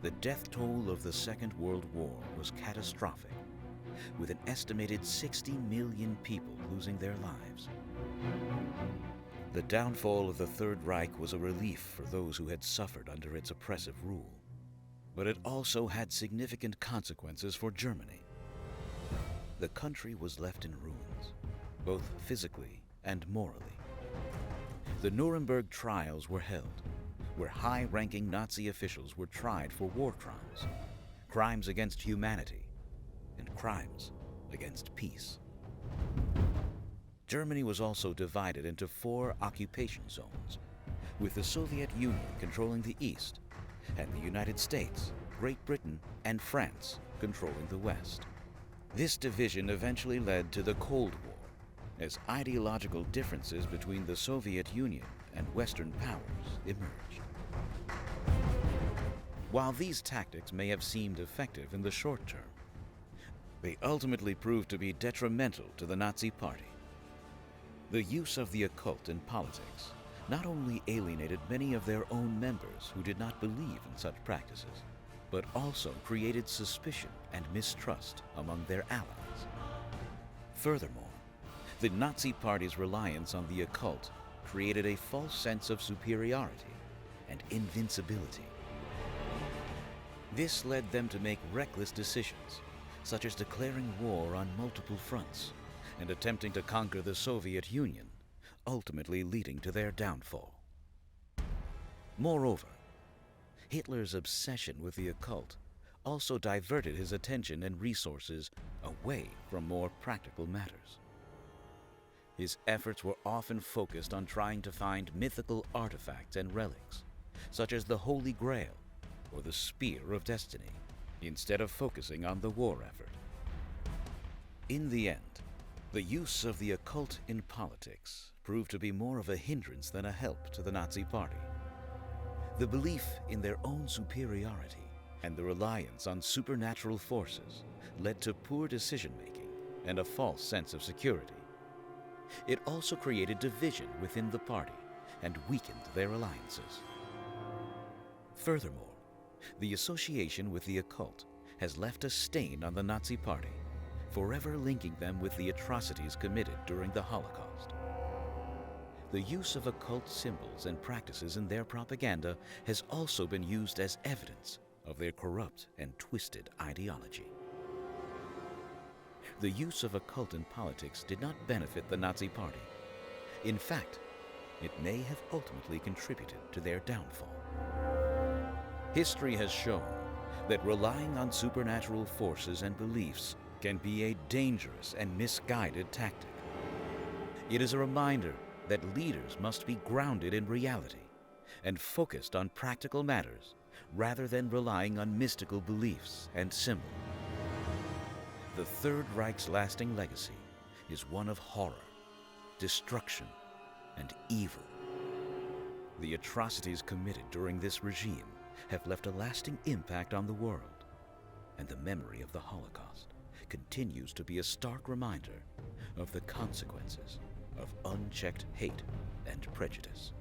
The death toll of the Second World War was catastrophic, with an estimated 60 million people losing their lives. The downfall of the Third Reich was a relief for those who had suffered under its oppressive rule, but it also had significant consequences for Germany. The country was left in ruins, both physically and morally. The Nuremberg trials were held, where high-ranking Nazi officials were tried for war crimes, crimes against humanity, and crimes against peace. Germany was also divided into 4 occupation zones, with the Soviet Union controlling the east, and the United States, Great Britain, and France controlling the west. This division eventually led to the Cold War, as ideological differences between the Soviet Union and Western powers emerged. While these tactics may have seemed effective in the short term, They ultimately proved to be detrimental to the Nazi Party. The use of the occult in politics not only alienated many of their own members who did not believe in such practices, but also created suspicion and mistrust among their allies. Furthermore, the Nazi Party's reliance on the occult created a false sense of superiority and invincibility. This led them to make reckless decisions, such as declaring war on multiple fronts and attempting to conquer the Soviet Union, ultimately leading to their downfall. Moreover, Hitler's obsession with the occult also diverted his attention and resources away from more practical matters. His efforts were often focused on trying to find mythical artifacts and relics, such as the Holy Grail or the Spear of Destiny, instead of focusing on the war effort. In the end, the use of the occult in politics proved to be more of a hindrance than a help to the Nazi Party. The belief in their own superiority and the reliance on supernatural forces led to poor decision-making and a false sense of security. It also created division within the party and weakened their alliances. Furthermore, the association with the occult has left a stain on the Nazi Party, forever linking them with the atrocities committed during the Holocaust. The use of occult symbols and practices in their propaganda has also been used as evidence of their corrupt and twisted ideology. The use of occult in politics did not benefit the Nazi Party. In fact, it may have ultimately contributed to their downfall. History has shown that relying on supernatural forces and beliefs can be a dangerous and misguided tactic. It is a reminder that leaders must be grounded in reality and focused on practical matters rather than relying on mystical beliefs and symbols. The Third Reich's lasting legacy is one of horror, destruction, and evil. The atrocities committed during this regime have left a lasting impact on the world, and the memory of the Holocaust continues to be a stark reminder of the consequences of unchecked hate and prejudice.